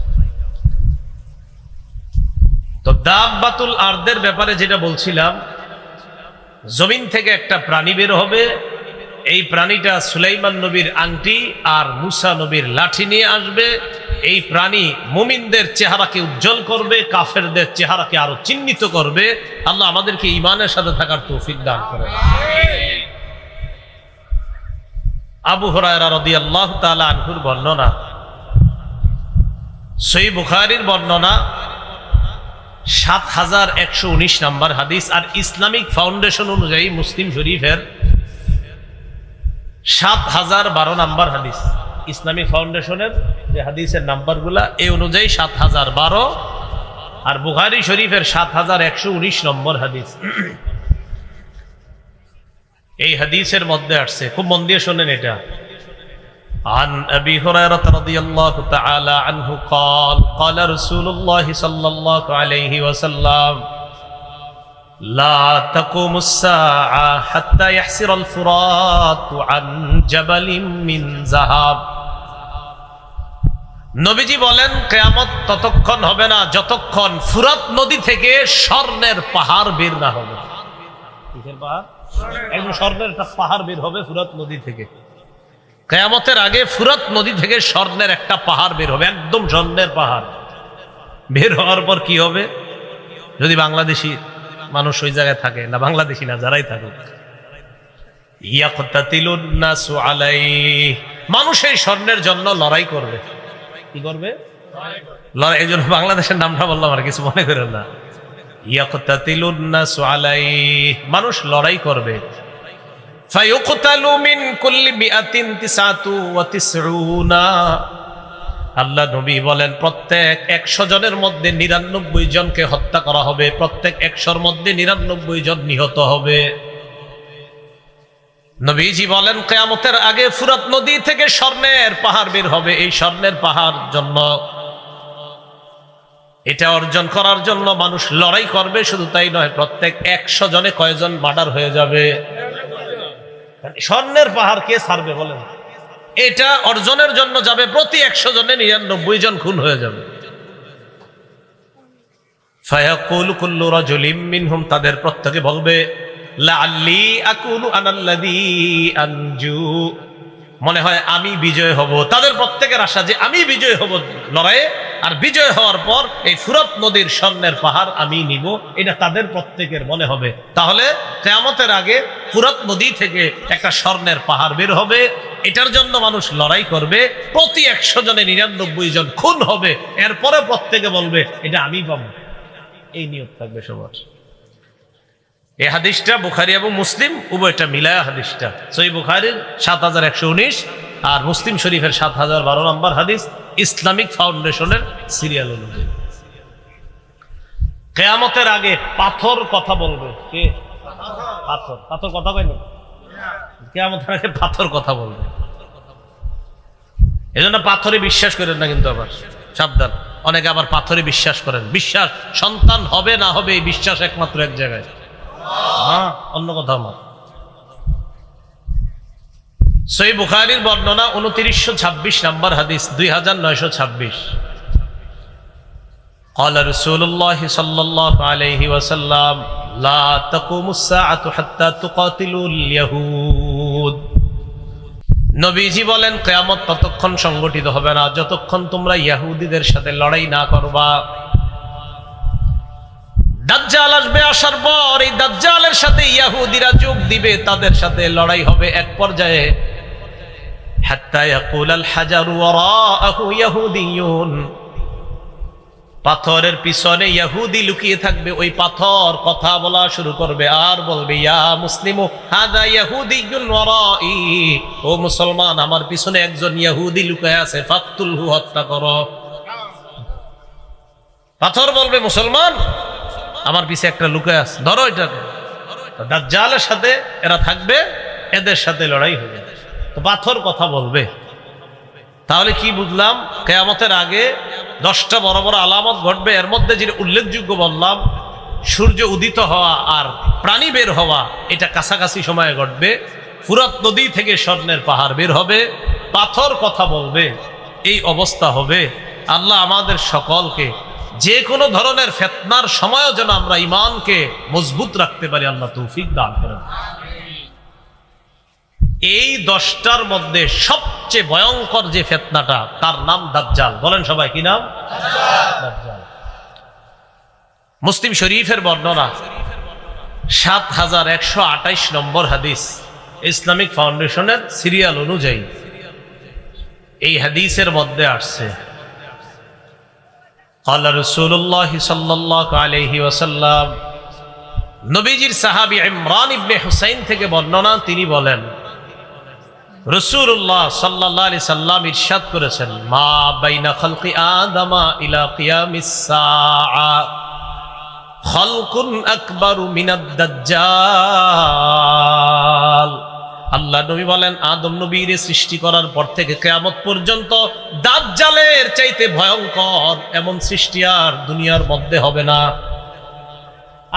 তো দাব্বাতুল আরদের ব্যাপারে যেটা বলছিলাম, জমিন থেকে একটা প্রাণী বের হবে, এই প্রাণীটা সুলাইমান নবীর আংটি আর মূসা নবীর লাঠি নিয়ে আসবে। এই প্রাণী মুমিনদের চেহারাকে উজ্জ্বল করবে, কাফেরদের চেহারাকে আরো চিহ্নিত করবে। আল্লাহ আমাদেরকে ঈমানের সাথে থাকার তৌফিক দান করেন। আবু হুরায়রা রাদিয়াল্লাহু তাআলা আনহুর বর্ণনা, সহিহ বুখারীর বর্ণনা, 7119 নম্বর হাদিস। আর ইসলামিক ফাউন্ডেশন অনুযায়ী মুসলিম শরীফের 7012 নম্বর হাদিস। ইসলামিক ফাউন্ডেশনের যে হাদিসের নাম্বারগুলা এই অনুযায়ী 7012, আর বুখারী শরীফের 7119 নম্বর হাদিস। এই হাদিসের মধ্যে আসছে, খুব মন দিয়ে শোনেন এটা। عن أبي هريرة رضي الله تعالى عنه قال قال رسول الله صلى الله عليه وسلم لا تقوم الساعة حتى يحسر الفرات عن جبل من ذهب নবীজি বলেন কিয়ামত ততক্ষণ হবে না যতক্ষণ ফুরাত নদী থেকে স্বর্ণের পাহাড় বের না হবে। কিসের পাহাড়? একদম স্বর্ণের একটা পাহাড় বের হবে ফুরাত নদী থেকে। কিয়ামতের আগে ফুরাত নদী থেকে স্বর্ণের একটা পাহাড় বের হবে, একদম স্বর্ণের পাহাড়। বের হওয়ার পর কি হবে? যদি বাংলাদেশি মানুষ ওই জায়গায় থাকে, না বাংলাদেশি না যারাই থাকুক, ইয়াকতাতিলুন নাসু আলাইহি, মানুষ এই স্বর্ণের জন্য লড়াই করবে। কি করবে? লড়াই। এই জন্য বাংলাদেশের নামটা বললাম, আর কিছু মনে করেন না। ইয়াকতাতিলুন নাসু আলাইহি, মানুষ লড়াই করবে। ফায়ুকতালু মিন কুল্লি মিআতিন তিসআতু ওয়া তিসউনা, আল্লাহ নবী বলেন প্রত্যেক 100 জনের মধ্যে 99 জনকে হত্যা করা হবে, প্রত্যেক 100-র মধ্যে 99 জন নিহত হবে। নবীজি বলেন কিয়ামতের আগে ফুরাত নদী থেকে স্বর্ণের পাহাড় বের হবে। এই স্বর্ণের পাহাড় জন্য, এটা অর্জন করার জন্য মানুষ লড়াই করবে। শুধু তাই নয়, প্রত্যেক 100 জনে কয়জন মার্ডার হয়ে যাবে? স্বর্ণের পাহাড় কে ছাড়বে বলেন? এটা অর্জনের জন্য যাবে, প্রতি 100 জনে 99 জন খুন হয়ে যাবে। ফায়াকুলু কুল্লু রাজুলিম মিনহুম, তাদের প্রত্যেকে বলবে লাআল্লি আকুনু আনাল্লাযী আনজু, মনে হয় আমি বিজয় হব। তাদের প্রত্যেকের আশা যে আমি বিজয় হব লড়াইয়ে, আর বিজয় হওয়ার পর এই ফুরাত নদীর স্বর্ণের পাহাড় আমি নিব, এটা তাদের প্রত্যেকের মনে হবে। তাহলে কিয়ামতের আগে ফুরাত নদী থেকে একটা স্বর্ণের পাহাড় বের হবে, এটার জন্য মানুষ লড়াই করবে, প্রতি 100 জনে 99 জন খুন হবে। এরপরে প্রত্যেকে বলবে এটা আমি পাবো, এই নিয়ত থাকবে সবার। এই হাদিসটা বুখারী এবং মুসলিম উভয়টা মিলায়া হাদিসটা, সহিহ বুখারীর 7119 আর মুসলিম শরীফের 7012 নম্বর হাদিস, ইসলামিক ফাউন্ডেশনের সিরিয়াল অনুযায়ী। কিয়ামতের আগে পাথর কথা বলবে। কে? পাথর। পাথর কথা কয়নি? কিয়ামতের আগে পাথর কথা বলবে। এজন্য পাথরে বিশ্বাস করেন না, কিন্তু আবার সাবধান। অনেকে আবার পাথরে বিশ্বাস করেন। বিশ্বাস সন্তান হবে না হবে এই বিশ্বাস একমাত্র এক জায়গায়, হ্যাঁ, অন্য কথা না। সহিহ বুখারীর বর্ণনা 2926 নম্বর হাদিস, 2926। قال رسول الله صلى الله عليه وسلم لا تقوم الساعة حتى تقاتلوا اليهود, নবীজি বলেন কিয়ামত ততক্ষণ সংগঠিত হবে না যতক্ষণ তোমরা ইহুদিদের সাথে লড়াই না করবা। দাজ্জাল আসবে, আসার পর এই দাজ্জালের সাথে ইহুদিরা যোগ দিবে, তাদের সাথে লড়াই হবে। এক পর্যায়ে হাত্তা ইয়াকুলাল হাজারু ওয়ারাআহু ইহুদিয়ুন, পাথরের পিছনে ইহুদি লুকিয়ে থাকবে। ওই পাথর কথা বলা শুরু করবে আর বলবে ইয়া মুসলিমু হাদা ইহুদিয়ুন ওয়ারাই, ও মুসলমান আমার পিছনে একজন ইহুদি লুকিয়ে আছে, ফাকতুলহু, হত্যা করো। পাথর বলবে মুসলমান আমার পিছে একটা লুকায় আছে, ধরো এটাকে। দাজ্জালের সাথে এরা থাকবে, এদের সাথে লড়াই হবে। তো পাথর কথা বলবে। তাহলে কি বুঝলাম? কিয়ামতের আগে 10টা বড় বড় আলামত ঘটবে। এর মধ্যে যেটা উল্লেখযোগ্য বললাম, সূর্য উদিত হওয়া আর প্রাণী বের হওয়া, এটা কাছাকাছি সময়ে ঘটবে। ফুরাত নদী থেকে স্বর্ণের পাহাড় বের হবে, পাথর কথা বলবে, এই অবস্থা হবে। আল্লাহ আমাদের সকলকে যে কোনো ধরনের ফিতনার সময়ও যেন আমরা ঈমানকে মজবুত রাখতে পারি, আল্লাহ তৌফিক দান করেন। এই 10টার মধ্যে সবচেয়ে ভয়ঙ্কর যে ফিতনাটা, তার নাম দাজ্জাল। বলেন সবাই, কি নাম? দাজ্জাল। মুসলিম শরীফের বর্ণনা 7128 নম্বর হাদিস, ইসলামিক ফাউন্ডেশনের সিরিয়াল অনুযায়ী এই হাদিসের মধ্যে আসছে قال رسول الله صلى الله عليه وسلم, নবীজির সাহাবী ইমরান ইবনে হুসাইন থেকে বর্ণনা, তিনি বলেন রাসূলুল্লাহ সাল্লাল্লাহু আলাইহি সাল্লাম ইরশাদ করেছেন, মা বাইনা খালকি আদামা ইলা কিয়ামিস সাআ খালকুন আকবারু মিনাদ দাজ্জাল। আল্লাহ নবী বলেন আদম নবীর সৃষ্টি করার পর থেকে কিয়ামত পর্যন্ত দাজ্জালের চাইতে ভয়ঙ্কর এমন সৃষ্টি আর দুনিয়ার মধ্যে হবে না।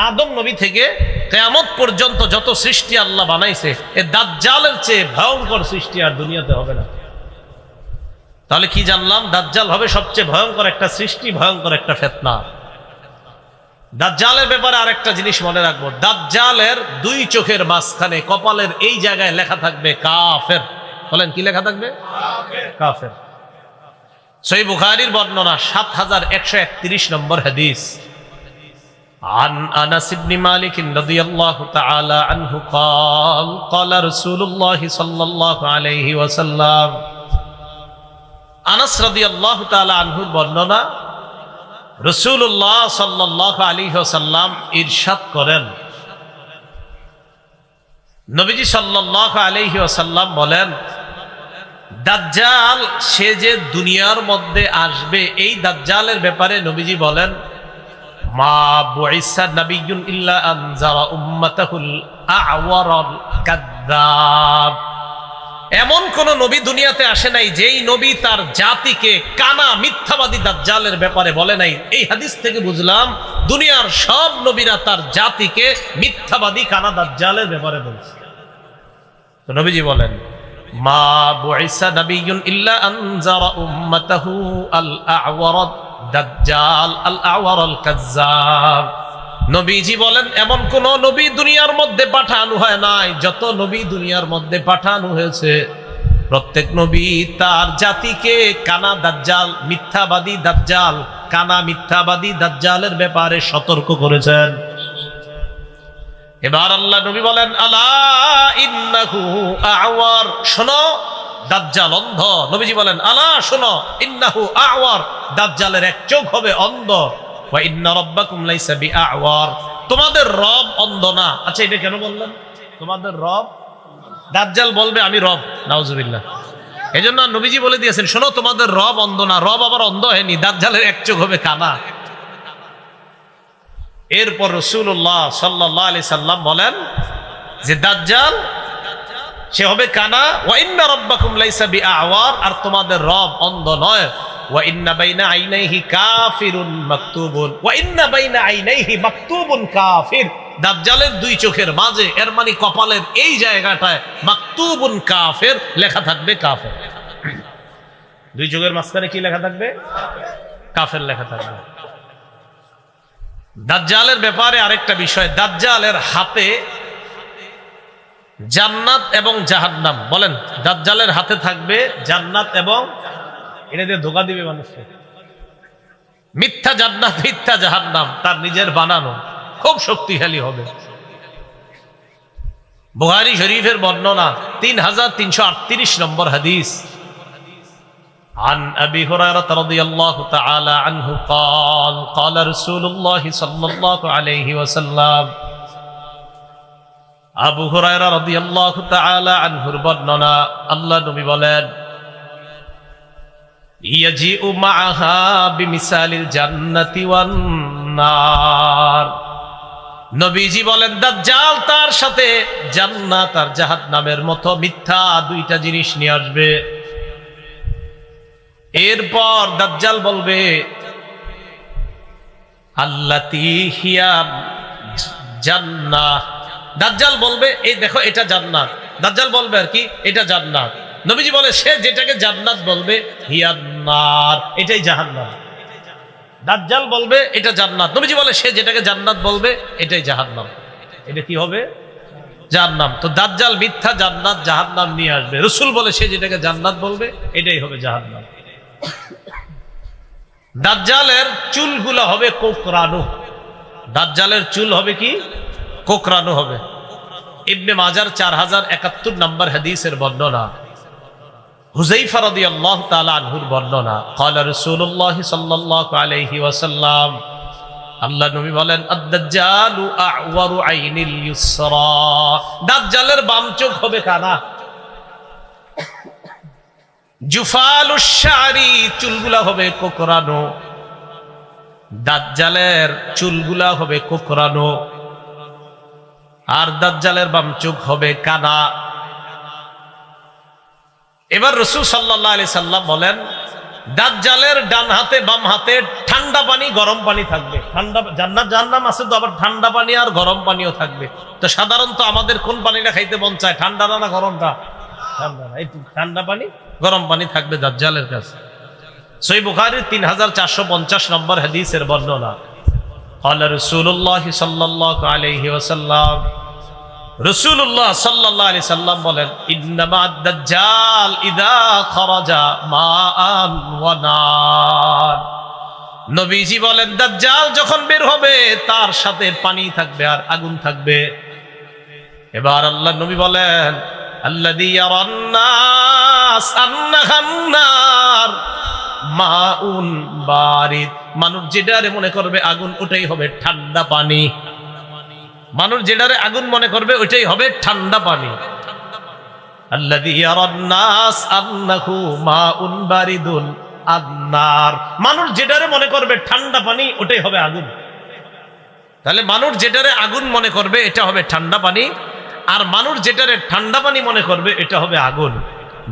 আদম নবী থেকে কিয়ামত পর্যন্ত যত সৃষ্টি আল্লাহ বানাইছে এ দাজ্জালের চেয়ে ভয়ঙ্কর সৃষ্টি আর দুনিয়াতে হবে না। তাহলে কি জানলাম? দাজ্জাল হবে সবচেয়ে ভয়ঙ্কর একটা সৃষ্টি, ভয়ঙ্কর একটা ফিতনা। দাজ্জালের ব্যাপারে আরেকটা জিনিস মনে রাখবো, দাজ্জালের দুই চোখের মাঝখানে কপালের এই জায়গায় লেখা থাকবে কাফের। বলেন কি লেখা থাকবে? কাফের। সহিহ বুখারীর বর্ণনা ৭১৩১ নম্বর হাদিস। عن أنس بن مالك رضي الله تعالى عنه قال قال رسول الله صلى الله عليه وسلم আনাস রাদিয়াল্লাহু তাআলা আনহুর বর্ণনা, রাসূলুল্লাহ সাল্লাল্লাহু আলাইহি ওয়াসাল্লাম ইরশাদ করেন, নবীজি সাল্লাল্লাহু আলাইহি ওয়াসাল্লাম বলেন, দাজ্জাল সে যে দুনিয়ার মধ্যে আসবে এই দাজ্জালের ব্যাপারে নবীজি বলেন, মা বুইসা নাবিয়্যুন ইল্লা আনজারা উম্মাতাহুল আ'ওয়ারাল কাযযাব। এমন কোন নবী দুনিয়াতে আসে নাই যেই নবী তার জাতিকে কানা মিথ্যাবাদী দাজ্জালের ব্যাপারে বলে নাই। এই হাদিস থেকে বুঝলাম দুনিয়ার সব নবীরা তার জাতিকে মিথ্যাবাদী কানা দাজ্জালের ব্যাপারে বলছে। তো নবীজি বলেন, মা বুইসা নাবিয়্যুন ইল্লা আনজারা উম্মাতাহু আল আ'ওয়ারাদ দাজ্জাল আল আ'ওয়ারাল কাযযাব। নবীজি বলেন এমন কোন নবী দুনিয়ার মধ্যে পাঠানো হয় নাই। যত নবী দুনিয়ার মধ্যে পাঠানো হয়েছে প্রত্যেক নবী তার জাতিকে কানা দাজ্জাল, মিথ্যাবাদী দাজ্জাল, কানা মিথ্যাবাদী দাজ্জালের ব্যাপারে সতর্ক করেছেন। এবার আল্লাহ নবী বলেন, আলা ইন্নাহু আ'ওয়ার, শোনো দাজ্জাল অন্ধ। নবীজি বলেন, আলা শোনো, ইন্নাহু আ'ওয়ার, দাজ্জালের এক চোখ হবে অন্ধ। ওয়া ইন্না রাব্বাকুম লাইসা বিআ'ওয়ার, তোমাদের রব অন্ধ না। আচ্ছা এটা কেন বললেন? তোমাদের রব, দাজ্জাল বলবে আমি রব, নাউজুবিল্লাহ। এজন্য নবীজি বলে দিয়েছেন, শোনো তোমাদের রব অন্ধ না। রব আবার অন্ধ হয়নি, দাজ্জালের এক চোখ হবে কানা। এরপর রাসূলুল্লাহ সাল্লাল্লাহু আলাইহি সাল্লাম বলেন যে দাজ্জাল সে হবে কানা। ওয়া ইন্না রাব্বাকুম লাইসা বিআ'ওয়ার, আর তোমাদের রব অন্ধ নয়। ওয়া ইন্না বাইনা আইনাইহি কাফিরুন মাকতুবুন, ওয়া ইন্না বাইনা আইনাইহি মাকতুবুন কাফির, দাজ্জালের দুই চোখের মাঝে, এর মানে কপালের এই জায়গাটায় মাকতুবুন কাফির লেখা থাকবে, কাফের। দুই চোখের মাঝখানে কি লেখা থাকবে? কাফের লেখা থাকবে। দাজ্জালের ব্যাপারে আরেকটা বিষয়, দাজ্জালের হাতে জান্নাত এবং জাহান্নাম। বলেন, দাজ্জালের হাতে থাকবে জান্নাত এবং, এটা দিয়ে ধোঁকা দিবে মানুষকে। মিথ্যা জান্নাত, মিথ্যা জাহান্নাম তার নিজের বানানো, খুব শক্তিশালী হবে। বুখারী শরীফের বর্ণনা 3338 নম্বর হাদিস। عن أبي هريرة رضي الله تعالى عنه قال قال رسول الله صلى الله عليه وسلم আবু হুরায়রা রাদিয়াল্লাহু তাআলা আনহুর বর্ণনা, আল্লাহ নবী বলেন, ইয়াজিউ মাআহা বিমিসালিল জান্নাতি ওয়ান নার। নবীজি বলেন দাজ্জাল তার সাথে জান্নাত আর জাহান্নামের মতো মিথ্যা দুইটা জিনিস নিয়ে আসবে। এরপর দাজ্জাল বলবে, আল্লাতী হিয়া জান্নাহ, দাজ্জাল বলবে এই দেখো এটা জান্নাত। দাজ্জাল বলবে আর কি এটা জান্নাত। নবীজি বলে সে যেটাকে জান্নাত বলবে হিয়ান নার, এটাই জাহান্নাম। দাজ্জাল বলবে এটা জান্নাত, নবীজি বলে সে যেটাকে জান্নাত বলবে এটাই জাহান্নাম। এটা কি হবে? জাহান্নাম। তো দাজ্জাল মিথ্যা জান্নাত জাহান্নাম নিয়ে আসবে। রাসূল বলে সে যেটাকে জান্নাত বলবে এটাই হবে জাহান্নাম। দাজ্জালের চুলগুলো হবে কোকড়ানো। দাজ্জালের চুল হবে কি? কোকড়ানো হবে। ইবনে মাজার 4071 নম্বর হাদিসের বর্ণনা। হুযায়ফা রাদিয়াল্লাহু তাআলা আনহুর বর্ণনা, ক্বালা রাসূলুল্লাহ সাল্লাল্লাহু আলাইহি ওয়াসাল্লাম, আল্লাহ নবী বলেন, আদ-দাজ্জালু আ'ওয়ারু আইনিল ইউসরা, দাজ্জালের বাম চোখ হবে কানা। জুফালুশ শারি, চুলগুলা হবে কোকড়ানো। দাজ্জালের চুলগুলা হবে কোকড়ানো আর দাজ্জালের বাম চোখ হবে কানা। এবার রাসূল সাল্লাল্লাহু আলাইহি সাল্লাম বলেন, দাজ্জালের ডান হাতে বাম হাতে ঠান্ডা পানি গরম পানি থাকবে। ঠান্ডা জান্নাত জাহান্নাম আছে তো, আবার ঠান্ডা পানি আর গরম পানিও থাকবে। তো সাধারণত আমাদের কোন পানিটা খাইতে মন চায়, ঠান্ডা না গরমটা? ঠান্ডা না। এই ঠান্ডা পানি গরম পানি থাকবে দাজ্জালের কাছে। সহিহ বুখারীর 3450 নম্বর হাদিসের বর্ণনা। قال رسول الله صلى الله عليه وسلم, রাসূলুল্লাহ সাল্লাল্লাহু আলাইহি সাল্লাম বলেন, ইন্নামা দাজ্জাল ইযা খারাজা মাআন ওয়া নার। নবীজি বলেন, দাজ্জাল যখন বের হবে তার সাথে পানি থাকবে আর আগুন থাকবে। এবার আল্লাহর নবী বলেন, আল্লাযী ইয়ারান নাস আন্নাহান নার মাউন বারিদ। মানুষ যেটারে মনে করবে আগুন, ওটাই হবে ঠান্ডা পানি। মানুষ যেটারে আগুন মনে করবে ওইটাই হবে ঠান্ডা পানি। আল্লাযী ইয়ারান নাস আন্নাহু মাউন বারিদুন আন-নার। মানুষ যেটারে মনে করবে ঠান্ডা পানি, ওটাই হবে আগুন। তাহলে মানুষ যেটারে আগুন মনে করবে এটা হবে ঠান্ডা পানি, আর মানুষ যেটারে ঠান্ডা পানি মনে করবে এটা হবে আগুন।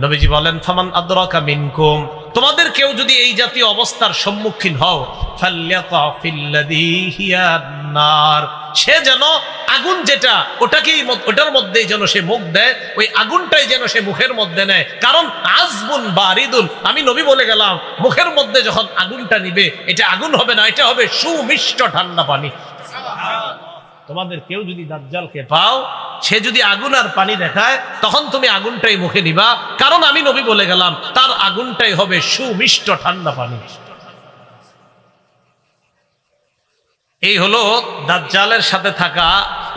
নবীজি বলেন, ফামান আদরাকা মিনকুম, তোমাদের কেউ যদি এই জাতীয় অবস্থার সম্মুখীন হও, ফাল্যাকা ফিল্লাযী হিয়া নার, সে যেন আগুন যেটা ওটার মধ্যেই যেন সে মুখ দেয়, ওই আগুনটাই যেন সে মুখের মধ্যে নেয়। কারণ আযবুন বারিদুন, আমি নবী বলে গেলাম, মুখের মধ্যে যখন আগুনটা নিবে এটা আগুন হবে না, এটা হবে সুমিষ্ট ঠান্ডা পানি। তোমাদের কেউ যদি দাজ্জালকে পাও, সে যদি আগুন আর পানি দেখায়, তখন তুমি আগুনটাই মুখে নিবা, কারণ আমি নবী বলে গেলাম তার আগুনটাই হবে সুমিষ্ট ঠান্ডা পানি। এই হলো দাজ্জালের সাথে থাকা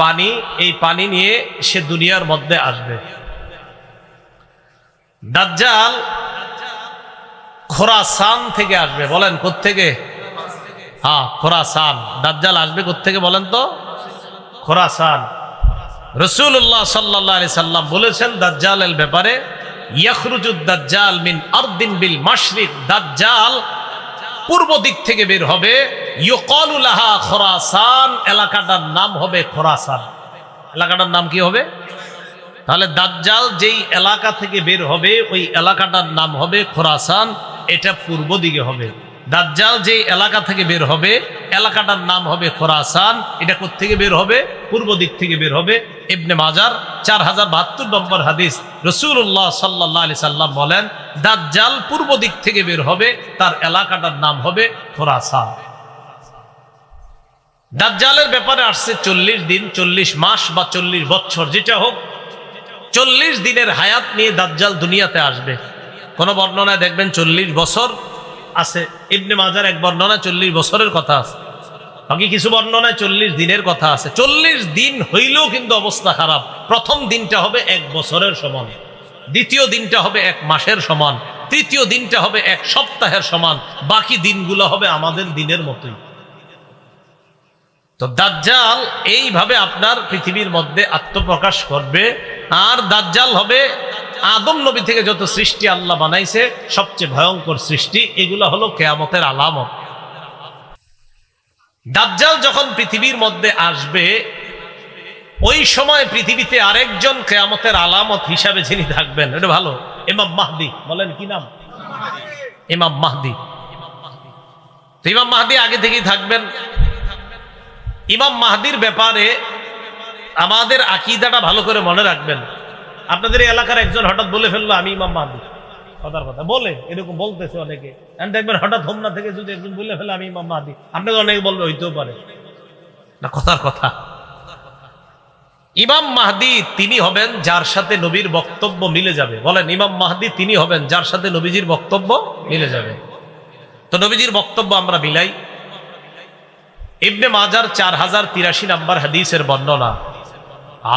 পানি। এই পানি নিয়ে সে দুনিয়ার মধ্যে আসবে। দাজ্জাল খোরাসান থেকে আসবে। বলেন কোত্থেকে? হ্যাঁ, খোরাসান। দাজ্জাল আসবে কোত্থেকে বলেন তো? খোরাসান। রাসূলুল্লাহ সাল্লাল্লাহু আলাইহি সাল্লাম বলেছেন দাজ্জালের ব্যাপারে, ইয়াখরুজুদ দাজ্জাল মিন আরদিন বিল মাশরিক, দাজ্জাল পূর্ব দিক থেকে বের হবে। ইউকালু লাহা খোরাসান, এলাকাটার নাম হবে খোরাসান। এলাকাটার নাম কি হবে? তাহলে দাজ্জাল যেই এলাকা থেকে বের হবে ওই এলাকাটার নাম হবে খোরাসান, এটা পূর্ব দিকে হবে। দাজ্জাল যেই এলাকা থেকে বের হবে এলাকাটার নাম হবে খোরাসান, এটা কোত্থেকে বের হবে? পূর্ব দিক থেকে বের হবে। ইবনে মাজার 4072 নম্বর হাদিস। রাসূলুল্লাহ সাল্লাল্লাহু আলাইহি সাল্লাম বলেন, দাজ্জাল পূর্ব দিক থেকে বের হবে, তার এলাকাটার নাম হবে খোরাসান। দাজ্জালের ব্যাপারে আসছে 40 দিন, 40 মাস বা 40 বছর, যেটা হোক 40 দিনের হায়াত নিয়ে দাজ্জাল দুনিয়াতে আসবে। কোন বর্ণনায় দেখবেন 40 বছর আছে। ইবনে মাজার এক বর্ণনায় 40 বছরের কথা আছে, বাকি কিছু বর্ণনায় 40 দিনের কথা আছে। 40 দিন হইলেও কিন্তু অবস্থা খারাপ। প্রথম দিনটা হবে 1 বছরের সমান, দ্বিতীয় দিনটা হবে 1 মাসের সমান, তৃতীয় দিনটা হবে 1 সপ্তাহের সমান, বাকি দিনগুলো হবে আমাদের দিনের মতোই। তো দাজ্জাল এইভাবে আপনার পৃথিবীর মধ্যে আত্মপ্রকাশ করবে। আর দাজ্জাল হবে আদম নবী থেকে যত সৃষ্টি আল্লাহ বানাইছে সবচেয়ে ভয়ঙ্কর সৃষ্টি। এগুলো হলো কিয়ামতের আলামত। দাজ্জাল যখন পৃথিবীর মধ্যে আসবে, ওই সময় পৃথিবীতে আরেকজন কিয়ামতের আলামত হিসাবে যিনি থাকবেন, এটা ভালো, ইমাম মাহদি। বলেন কি নাম? ইমাম মাহদি। তো ইমাম মাহদি আগে থেকেই থাকবেন। ইমাম মাহদির ব্যাপারে আমাদের আকীদাটা ভালো করে মনে রাখবেন। আপনাদের এই এলাকার একজন হঠাৎ বলে ফেললো আমি ইমাম মাহদি, কথার কথা বলে, এরকম বলতেছে অনেকে। দেখবেন হঠাৎ হোমনা থেকে যদি একজন বলে ফেলে আমি ইমাম মাহদি, আপনাকে অনেকে বলবে হইতেও পারে না, কথার কথা। ইমাম মাহদি তিনি হবেন যার সাথে নবীর বক্তব্য মিলে যাবে। বলেন, ইমাম মাহদি তিনি হবেন যার সাথে নবীজির বক্তব্য মিলে যাবে। তো নবীজির বক্তব্য আমরা মিলাই। ইবনে মাজার 4083 নম্বর হাদিসের বর্ণনা।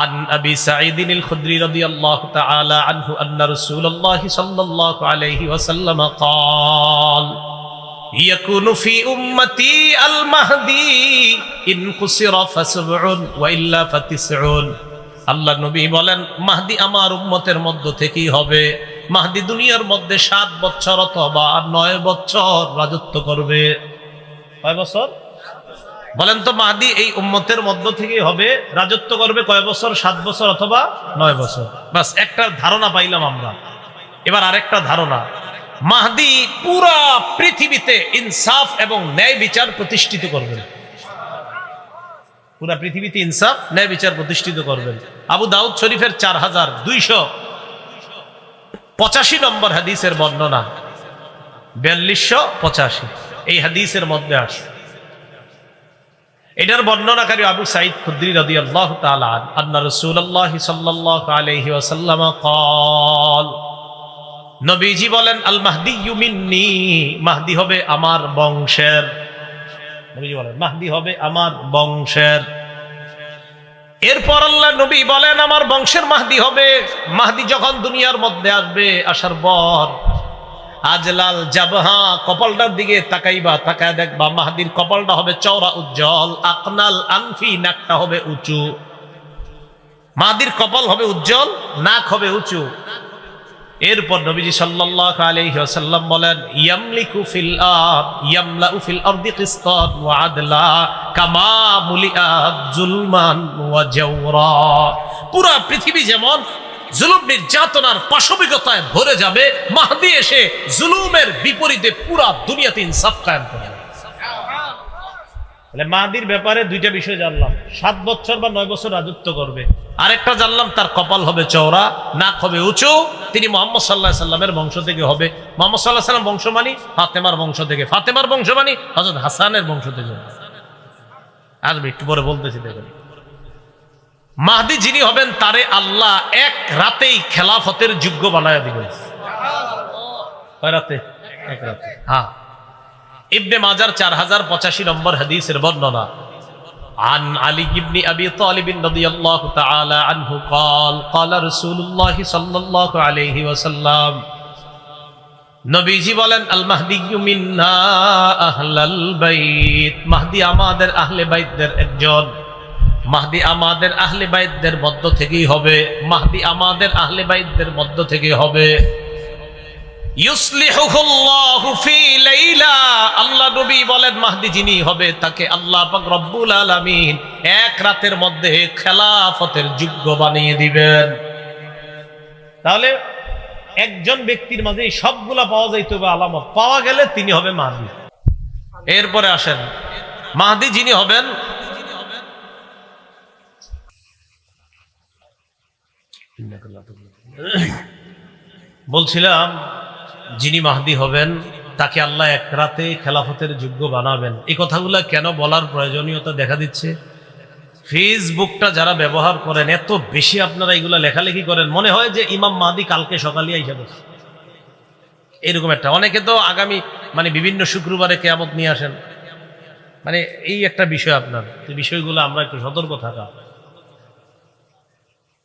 عن أبي سعيد الخدري رضي الله تعالى عنه أن رسول الله صلى الله عليه وسلم قال يكون في أمتي المهدي إن قصر فسبع وإلا فتسعون। আল্লাহ নবী বলেন, মাহদি আমার উম্মতের মধ্য থেকেই হবে। মাহদি দুনিয়ার মধ্যে 7 বছর অথবা 9 বছর রাজত্ব করবে। কয় বছর বলেন তো? মাহদি এই উম্মতের মধ্য থেকেই হবে, রাজত্ব করবে কয় বছর? 7 বছর অথবা 9 বছর। বাস একটা ধারণা পাইলাম আমরা। এবার আরেকটা ধারণা, মাহদি পুরা পৃথিবীতে ইনসাফ এবং ন্যায় বিচার প্রতিষ্ঠিত করবেন। পুরা পৃথিবীতে ইনসাফ ন্যায় বিচার প্রতিষ্ঠিত করবেন। আবু দাউদ শরীফের 4285 নম্বর হাদিসের বর্ণনা, 4285 এই হাদিসের মধ্যে আসে। এটার বর্ণনাকারী আবু সাঈদ খুদরি রাদিয়াল্লাহু তাআলা আন্না রাসূলুল্লাহ সাল্লাল্লাহু আলাইহি ওয়াসাল্লাম قال, নবীজি বলেন, আল মাহদিয়্যু মিন্নি, মাহদি হবে আমার বংশের। নবীজি বলেন মাহদি হবে আমার বংশের। এরপর আল্লাহ নবী বলেন আমার বংশের মাহদি হবে। মাহদি যখন দুনিয়ার মধ্যে আসবে, আসার পর আজলাল জাবহা, কপালটার দিকে তাকাইবা, তাকায় দেখবা মাহদির কপালটা হবে চওড়া উজ্জ্বল। আকনাল আনফি, নাকটা হবে উঁচু। মাহদির কপাল হবে উজ্জ্বল, নাক হবে উঁচু। এরপর নবীজি সাল্লাল্লাহু আলাইহি ওয়াসাল্লাম বলেন, ইয়ামলিকু ফিল আরদ, ইয়ামলাউ ফিল আরদি কিসতান ওয়া আদলা কামা মুলিআত যুলমান ওয়া জাওরা। পুরা পৃথিবী যেমন জুলুম নির্যাতনার পাশবিকতায় ভরে যাবে, মাহদি এসে জুলুমের বিপরীতে পুরা দুনিয়াতে ইনসাফ কায়েম করবে। তাহলে মাহদির ব্যাপারে দুইটা বিষয় জানলাম, 7 বছর বা 9 বছর রাজত্ব করবে। আরেকটা জানলাম তার কপাল হবে চওড়া, নাক হবে উঁচু। তিনি মুহাম্মদ সাল্লাল্লাহু আলাইহি সাল্লামের বংশ থেকে হবে। মুহাম্মদ সাল্লাল্লাহু আলাইহি সাল্লাম বংশ মানি ফাতেমার বংশ থেকে, ফাতেমার বংশ মানি হযরত হাসানের বংশ থেকে। আসবে একটু পরে বলতেছি। দেখেন, মাহদি যিনি হবেন তারে আল্লাহ এক রাতেই খেলাফতের যোগ্য বানায়া দিবেন। কয় রাতে? এক রাতে। হ্যাঁ, ইবনে মাজার 4085 নম্বর হাদিসের বর্ণনা, عن علي بن أبي طالب رضي الله تعالى عنه قال قال رسول الله صلى الله عليه وسلم, নবীজি বলেন, আল মাহদিয়্যু মিন্না আহলাল বাইত, মাহদি আমাদের আহলে বাইতদের একজন। মাহদি আমাদের আহলে বাইতদের মধ্য থেকেই হবে। মাহদি আমাদের আহলে বাইতদের মধ্য থেকে হবে। ইউসলিহুল্লাহু ফি লাইলা, আল্লাহ নবী বলেন মাহদি যিনি হবে তাকে আল্লাহ পাক রব্বুল আলামিন এক রাতের মধ্যে খেলাফতের যোগ্য বানিয়ে দিবেন। তাহলে একজন ব্যক্তির মাঝে সবগুলা পাওয়া যাইতে হবে আলামত, পাওয়া গেলে তিনি হবে মাহদি। এরপরে আসেন, মাহদি যিনি হবেন, বলছিলাম যিনি মাহদি হবেন তাকে আল্লাহ এক রাতে খেলাফতের যোগ্য বানাবেন। এই কথাগুলো কেন বলার প্রয়োজনীয়তা দেখা দিচ্ছে, ফেসবুকটা যারা ব্যবহার করেন এত বেশি আপনারা এগুলা লেখালেখি করেন, মনে হয় যে ইমাম মাহদি কালকে সকালে আইসা বসে, এরকম একটা। অনেকে তো আগামী বিভিন্ন শুক্রবারে কিয়ামত নিয়ে আসেন, এই একটা বিষয়। আপনার এই বিষয়গুলো আমরা একটু সতর্ক থাকা।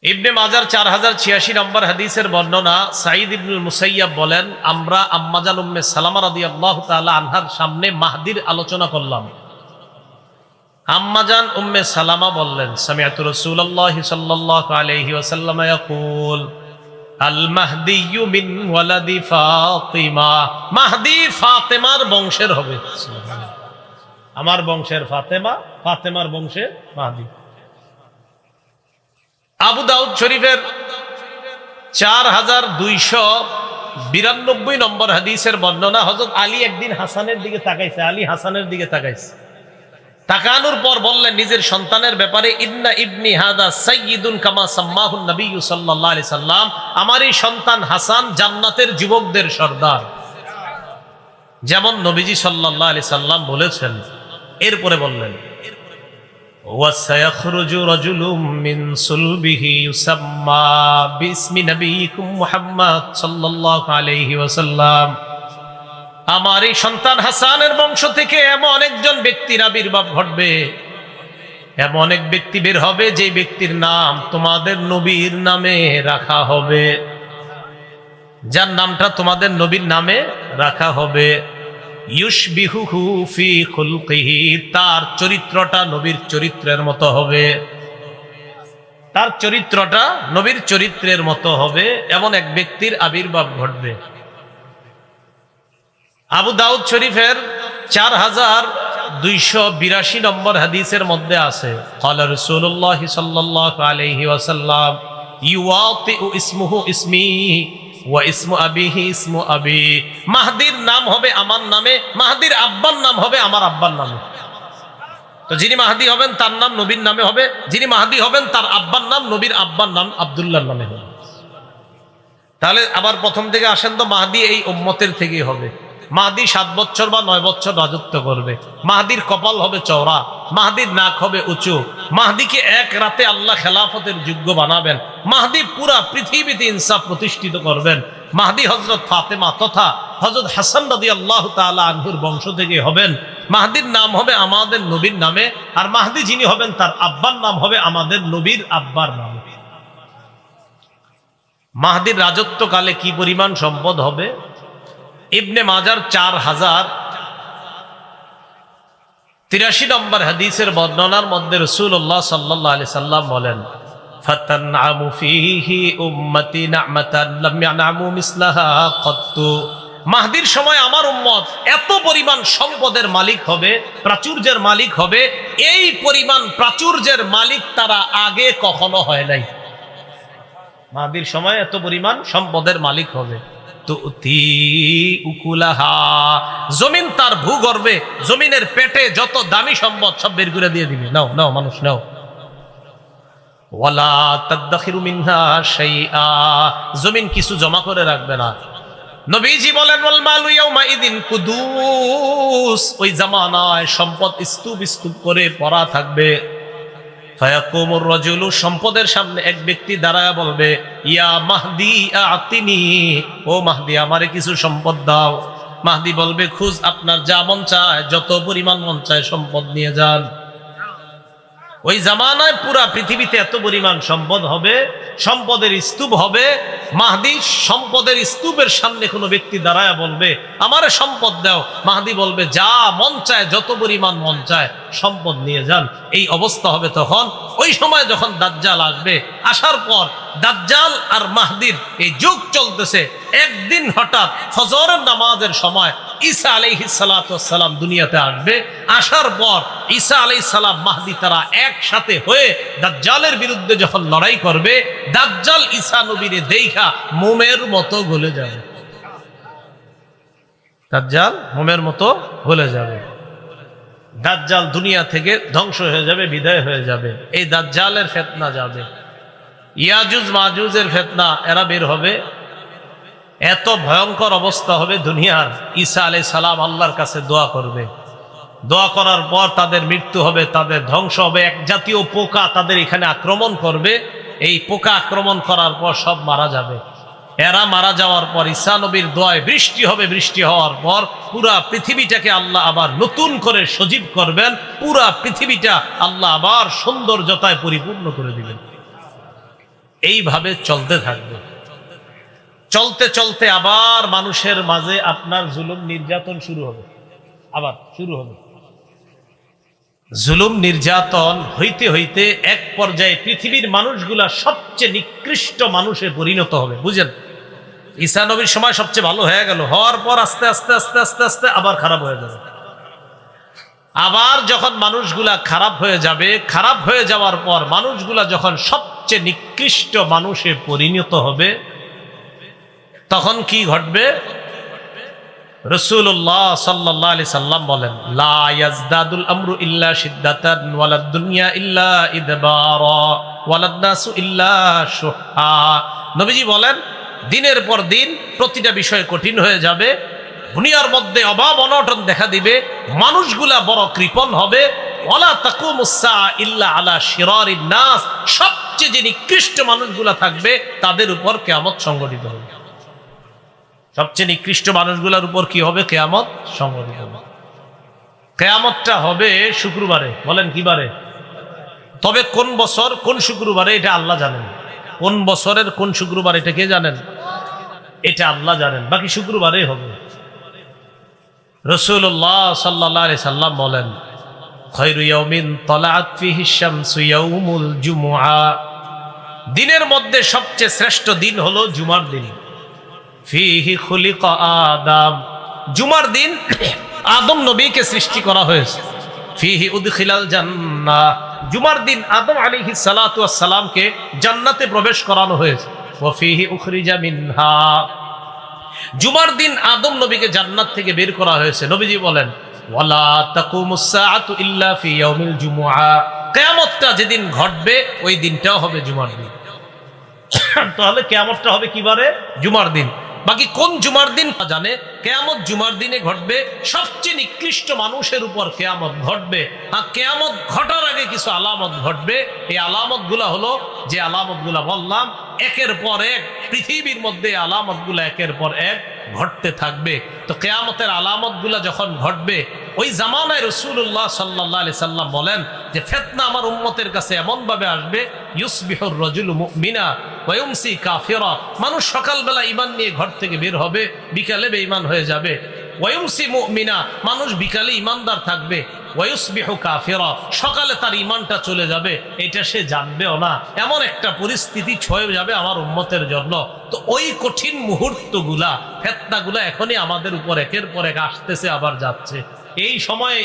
ইবনে মাজার 4086 নম্বর হাদিসের বর্ণনা, সাঈদ ইবনুল মুসাইয়াব বলেন, আমরা আম্মাজান উম্মে সালামা রাদিয়াল্লাহু তাআলা আনহার সামনে মাহদির আলোচনা করলাম। আম্মাজান উম্মে সালামা বললেন, সামিআতু রাসূলুল্লাহি সাল্লাল্লাহু আলাইহি ওয়াসাল্লাম ইয়াকুল, আল মাহদিয়্যু মিন ওয়ালাদি ফাতিমা, মাহদি ফাতেমার বংশের হবে। আমার বংশের ফাতেমা, ফাতেমার বংশের মাহদি। আবু দাউদ শরীফের 4292 নম্বর হাদিসের বর্ণনা, হযরত আলী একদিন হাসানের দিকে তাকাইছে, আলী হাসানের দিকে তাকাইছে। তাকানোর পর বললেন নিজের সন্তানের ব্যাপারে, ইন্না ইবনি হাদা সাইয়্যিদুন কামা সাম্মাহুন নবী সাল্লাল্লাহু আলাইহি সাল্লাম, আমার এই সন্তান হাসান জান্নাতের যুবকদের সর্দার, যেমন নবীজি সাল্লাল্লাহু আলাইহি সাল্লাম বলেছেন। এরপরে বললেন, ওয়াসায়াখরুজু রাজুলুম মিন সুলবিহি ইউসাম্মা বিসমি নবিয়িকুম মুহাম্মদ সাল্লাল্লাহু আলাইহি ওয়াসাল্লাম, আমার এই সন্তান হাসানের বংশ থেকে এমন একজন ব্যক্তির আবির্ভাব ঘটবে, এমন এক ব্যক্তি বের হবে যে ব্যক্তির নাম তোমাদের নবীর নামে রাখা হবে, যার নামটা তোমাদের নবীর নামে রাখা হবে। ইউশবিহুহু ফি খুলকিহি, তার চরিত্রটা নবীর চরিত্রের মতো হবে, তার চরিত্রটা নবীর চরিত্রের মতো হবে, এমন এক ব্যক্তির আবির্ভাব ঘটবে। আবু দাউদ শরীফের 4282 নম্বর হাদিসের মধ্যে আছে, ক্বালা রাসূলুল্লাহ সাল্লাল্লাহু আলাইহি ওয়াসাল্লাম, ইউআতিউ ইসমুহু ইসমি, ওয়া ইসমু আবিহি ইসমু আবি, মাহদির নাম হবে আমার নামে, মাহদির আব্বার নাম হবে আমার আব্বার নামে। তো যিনি মাহদি হবেন তার নাম নবীর নামে হবে, যিনি মাহদি হবেন তার আব্বার নাম নবীর আব্বার নাম আব্দুল্লাহর নামে হবে। তাহলে আবার প্রথম থেকে আসেন তো, মাহদি এই উম্মতের থেকেই হবে। মাহদি 7 বছর বা 9 বছর রাজত্ব করবে। মাহদির কপাল হবে চওড়া, মাহদির নাক হবে উঁচু। মাহদিকে এক রাতে আল্লাহ খেলাফতের যোগ্য বানাবেন। মাহদি পুরা পৃথিবীতে ইনসাফ প্রতিষ্ঠিত করবেন। মাহদি হযরত ফাতেমা তথা হযরত হাসান রাদিয়াল্লাহু তাআলা আনহুর বংশ থেকে হবেন। মাহদির নাম হবে আমাদের নবীর নামে, আর মাহদি যিনি হবেন তার আব্বার নাম হবে আমাদের নবীর আব্বার নামে। মাহদির রাজত্বকালে কি পরিমাণ সম্পদ হবে? ইবনে মাজার 4083 নম্বর হাদিসের বর্ণনার মধ্যে রাসূলুল্লাহ সাল্লাল্লাহু আলাইহি সাল্লাম বলেন, ফাতানআমু ফীহি উম্মতি নি'মাতান লাম ইয়ানআমু মিসলাহা কত্তু। মাহদির সময় আমার উম্মত এত পরিমাণ সম্পদের মালিক হবে, প্রাচুর্যের মালিক হবে, এই পরিমাণ প্রাচুর্যের মালিক তারা আগে কখনো হয় নাই। মাহদির সময় এত পরিমাণ সম্পদের মালিক হবে। তুতি উকুলাহা, জমিন তার ভূগর্ভে, জমিনের পেটে যত দামি সম্পদ সব বের করে দিয়ে দিবে, নাও নাও মানুষ নাও। ওয়ালা তাদাখিরু মিনহা শাইআ, জমিন কিছু জমা করে রাখবে না। নবীজি বলেন, ওয়াল মালু ইয়াউমা ইদিন কুদুস, ওই জামানায় সম্পদ স্তূপ স্তূপ করে পড়া থাকবে। ফায়াকুমুর রাজুলু, সম্পদের সামনে এক ব্যক্তি দাঁড়ায় বলবে, ইয়া মাহদি আতিনি, ও মাহদি আমারে কিছু সম্পদ দাও। মাহদি বলবে, খুঁজ, আপনার যা মন চায়, যত পরিমাণ মন চায় সম্পদ নিয়ে যান। ওই জামানায় পুরা পৃথিবীতে এত পরিমাণ সম্পদ হবে, সম্পদের স্তূপ হবে। মাহদি সম্পদের স্তূপের সামনে কোনো ব্যক্তি দাঁড়ায় বলবে, আমারে সম্পদ দাও। মাহদি বলবে, যা মন চায়, যত পরিমাণ মন চায় সম্পদ নিয়ে যান। এই অবস্থা হবে তখন। ওই সময় যখন দাজ্জাল আসবে, আসার পর দাজ্জাল আর মাহদির এই যুগ চলতেছে। একদিন হঠাৎ ফজরের নামাজের সময় ঈসা আলাইহিস সালাতু ওয়াস সালাম দুনিয়াতে আসবে। আসার পর ঈসা আলাইহিস সালাম, মাহদি তারা একসাথে হয়ে দাজ্জালের বিরুদ্ধে যখন লড়াই করবে, দাজ্জাল ঈসা নবীরে দেখা মোমের মতো গলে যাবে। দাজ্জাল মোমের মতো গলে যাবে। দাজ্জাল দুনিয়া থেকে ধ্বংস হয়ে যাবে, বিদায় হয়ে যাবে। এই দাজ্জালের ফিতনা যাবে, ইয়াজুজ মাজুজের ফিতনা, এরা বের হবে। এত ভয়ঙ্কর অবস্থা হবে দুনিয়ার। ঈসা আলাইহিস সালাম আল্লাহর কাছে দোয়া করবে। দোয়া করার পর তাদের মৃত্যু হবে, তাদের ধ্বংস হবে। এক জাতীয় পোকা তাদের এখানে আক্রমণ করবে। এই পোকা আক্রমণ করার পর সব মারা যাবে। এরা মারা যাওয়ার পর ঈসা নবীর দোয়ায় বৃষ্টি হবে। বৃষ্টি হওয়ার পর পুরা পৃথিবীটাকে আল্লাহ আবার নতুন করে সজীব করবেন। পুরা পৃথিবীটা আল্লাহ আবার সৌন্দর্যতায় পরিপূর্ণ করে দিবেন। এইভাবে চলতে থাকবে। চলতে চলতে আবার মানুষের মাঝে আপনার জুলুম নির্যাতন শুরু হবে, আবার শুরু হবে। জুলুম নির্যাতন হইতে হইতে এক পর্যায়ে পৃথিবীর মানুষগুলা সবচেয়ে নিকৃষ্ট মানুষে পরিণত হবে। বুঝেন, ঈসা নবীর সময় সবচেয়ে ভালো হয়ে গেল, হওয়ার পর আস্তে আস্তে আস্তে আস্তে আস্তে আবার খারাপ হয়ে যাবে। আবার যখন মানুষগুলা খারাপ হয়ে যাবে, খারাপ হয়ে যাওয়ার পর মানুষগুলা যখন সবচেয়ে নিকৃষ্ট মানুষে পরিণত হবে, তখন কি ঘটবে? রাসূলুল্লাহ সাল্লাল্লাহু আলাইহি সাল্লাম বলেন, লা ইয়াজদাদুল আমরু ইল্লা শিদ্দাতান ওয়ালাদ দুনিয়া ইল্লা ইদবারা ওয়ালাদ নাসু ইল্লা শুহা। নবীজি বলেন, দিনের পর দিন প্রতিটা বিষয় কঠিন হয়ে যাবে। দুনিয়ার মধ্যে অভাব অনটন দেখা দিবে, মানুষগুলা বড় কৃপণ হবে। ওয়ালা তাকুমুস সাআ ইল্লা আলা শিরারিন নাস, সবচেয়ে যে নিকৃষ্ট মানুষগুলা থাকবে তাদের উপর কিয়ামত সংঘটিত হবে। সবচেয়ে নিকৃষ্ট মানুষগুলোর উপর কি হবে? কিয়ামত সংঘটিত হবে। কিয়ামতটা হবে শুক্রবারে। বলেন কি বারে? তবে কোন বছর কোন শুক্রবারে এটা আল্লাহ জানেন। কোন বছরের কোন শুক্রবার এটা কে জানেন? এটা আল্লাহ জানেন। বাকি শুক্রবারে হবে। রাসূলুল্লাহ সাল্লাল্লাহু আলাইহি সাল্লাম বলেন, খায়রু ইয়াউমিন তালাআত ফিহি শামসু ইয়াউমুল জুমআ, দিনের মধ্যে সবচেয়ে শ্রেষ্ঠ দিন হলো জুমার দিন। ফিহি খুলিকা আদম, জুমার দিন আদম নবীকে সৃষ্টি করা হয়েছে। ফিহি উদখিলাল জান্নাহ, জুমার দিন আদম আলাইহিস সালাতু ওয়াস সালামকে জান্নাতে প্রবেশ করানো হয়েছে। ওয়া ফীহি উখরিজা মিনহা। জুমার দিন আদম নবীকে জান্নাত থেকে বের করা হয়েছে। নবীজি বলেন ওয়ালা তাকুমুস সাআতু ইল্লা ফি ইয়াউমিল জুমআ, কিয়ামতটা যেদিন ঘটবে ওই দিনটাও হবে জুমার দিন। তাহলে কিয়ামতটা হবে কি বারে? জুমার দিন। বাকি কোন জুমার দিন জানে? কিয়ামত জুমার দিনে ঘটবে। সবচেয়ে নিকৃষ্ট মানুষের উপর কিয়ামত ঘটবে। আর কিয়ামত ঘটার আগে কিছু আলামত ঘটবে। এই আলামতগুলো হলো যে আলামতগুলো বললাম, একের পর এক পৃথিবীর মধ্যে আলামতগুলো একের পর এক ঘটতে থাকবে। তো কিয়ামতের আলামতগুলো যখন ঘটবে ওই জামানায় রাসূলুল্লাহ সাল্লাল্লাহু আলাইহি সাল্লাম বলেন যে ফিতনা আমার উম্মতের কাছে এমন ভাবে আসবে, ইউসবিহুর রাজুলু মুমিনা ওয়া ইউমসি কাফিরা। মানুষ সকালবেলা ঈমান নিয়ে ঘর থেকে বের হবে, বিকালে বেঈমান হয়ে যাবে। ওয়া ইউমসি মুমিনা, মানুষ বিকালে ঈমানদার থাকবে। ওয়া ইউসবিহু কাফিরা, সকালে তার ঈমানটা চলে যাবে, এটা সে জানবেও না। এমন একটা পরিস্থিতি ছয়ে যাবে আমার উম্মতের জন্য। তো ওই কঠিন মুহূর্তগুলা, ফিতনাগুলা এখনই আমাদের উপর একের পর এক আসতেছে, আবার যাচ্ছে। এই সময়ে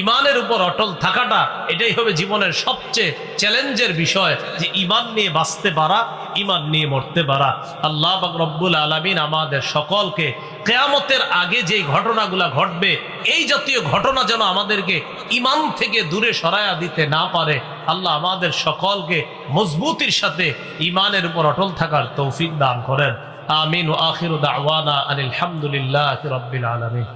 ইমানের উপর অটল থাকাটা, এটাই হবে জীবনের সবচেয়ে চ্যালেঞ্জের বিষয়, যে ইমান নিয়ে বাঁচতে পারা, ইমান নিয়ে মরতে পারা। আল্লাহ পাক রব্বুল আলামিন আমাদের সকলকে কিয়ামতের আগে যে ঘটনাগুলা ঘটবে, এই জাতীয় ঘটনা যেন আমাদেরকে ইমান থেকে দূরে সরায়া দিতে না পারে। আল্লাহ আমাদের সকলকে মজবুতির সাথে ইমানের উপর অটল থাকার তৌফিক দান করেন। আমিন। ওয়া আখিরু দাওয়ানা আনিল হামদুলিল্লাহি রাব্বিল আলামিন।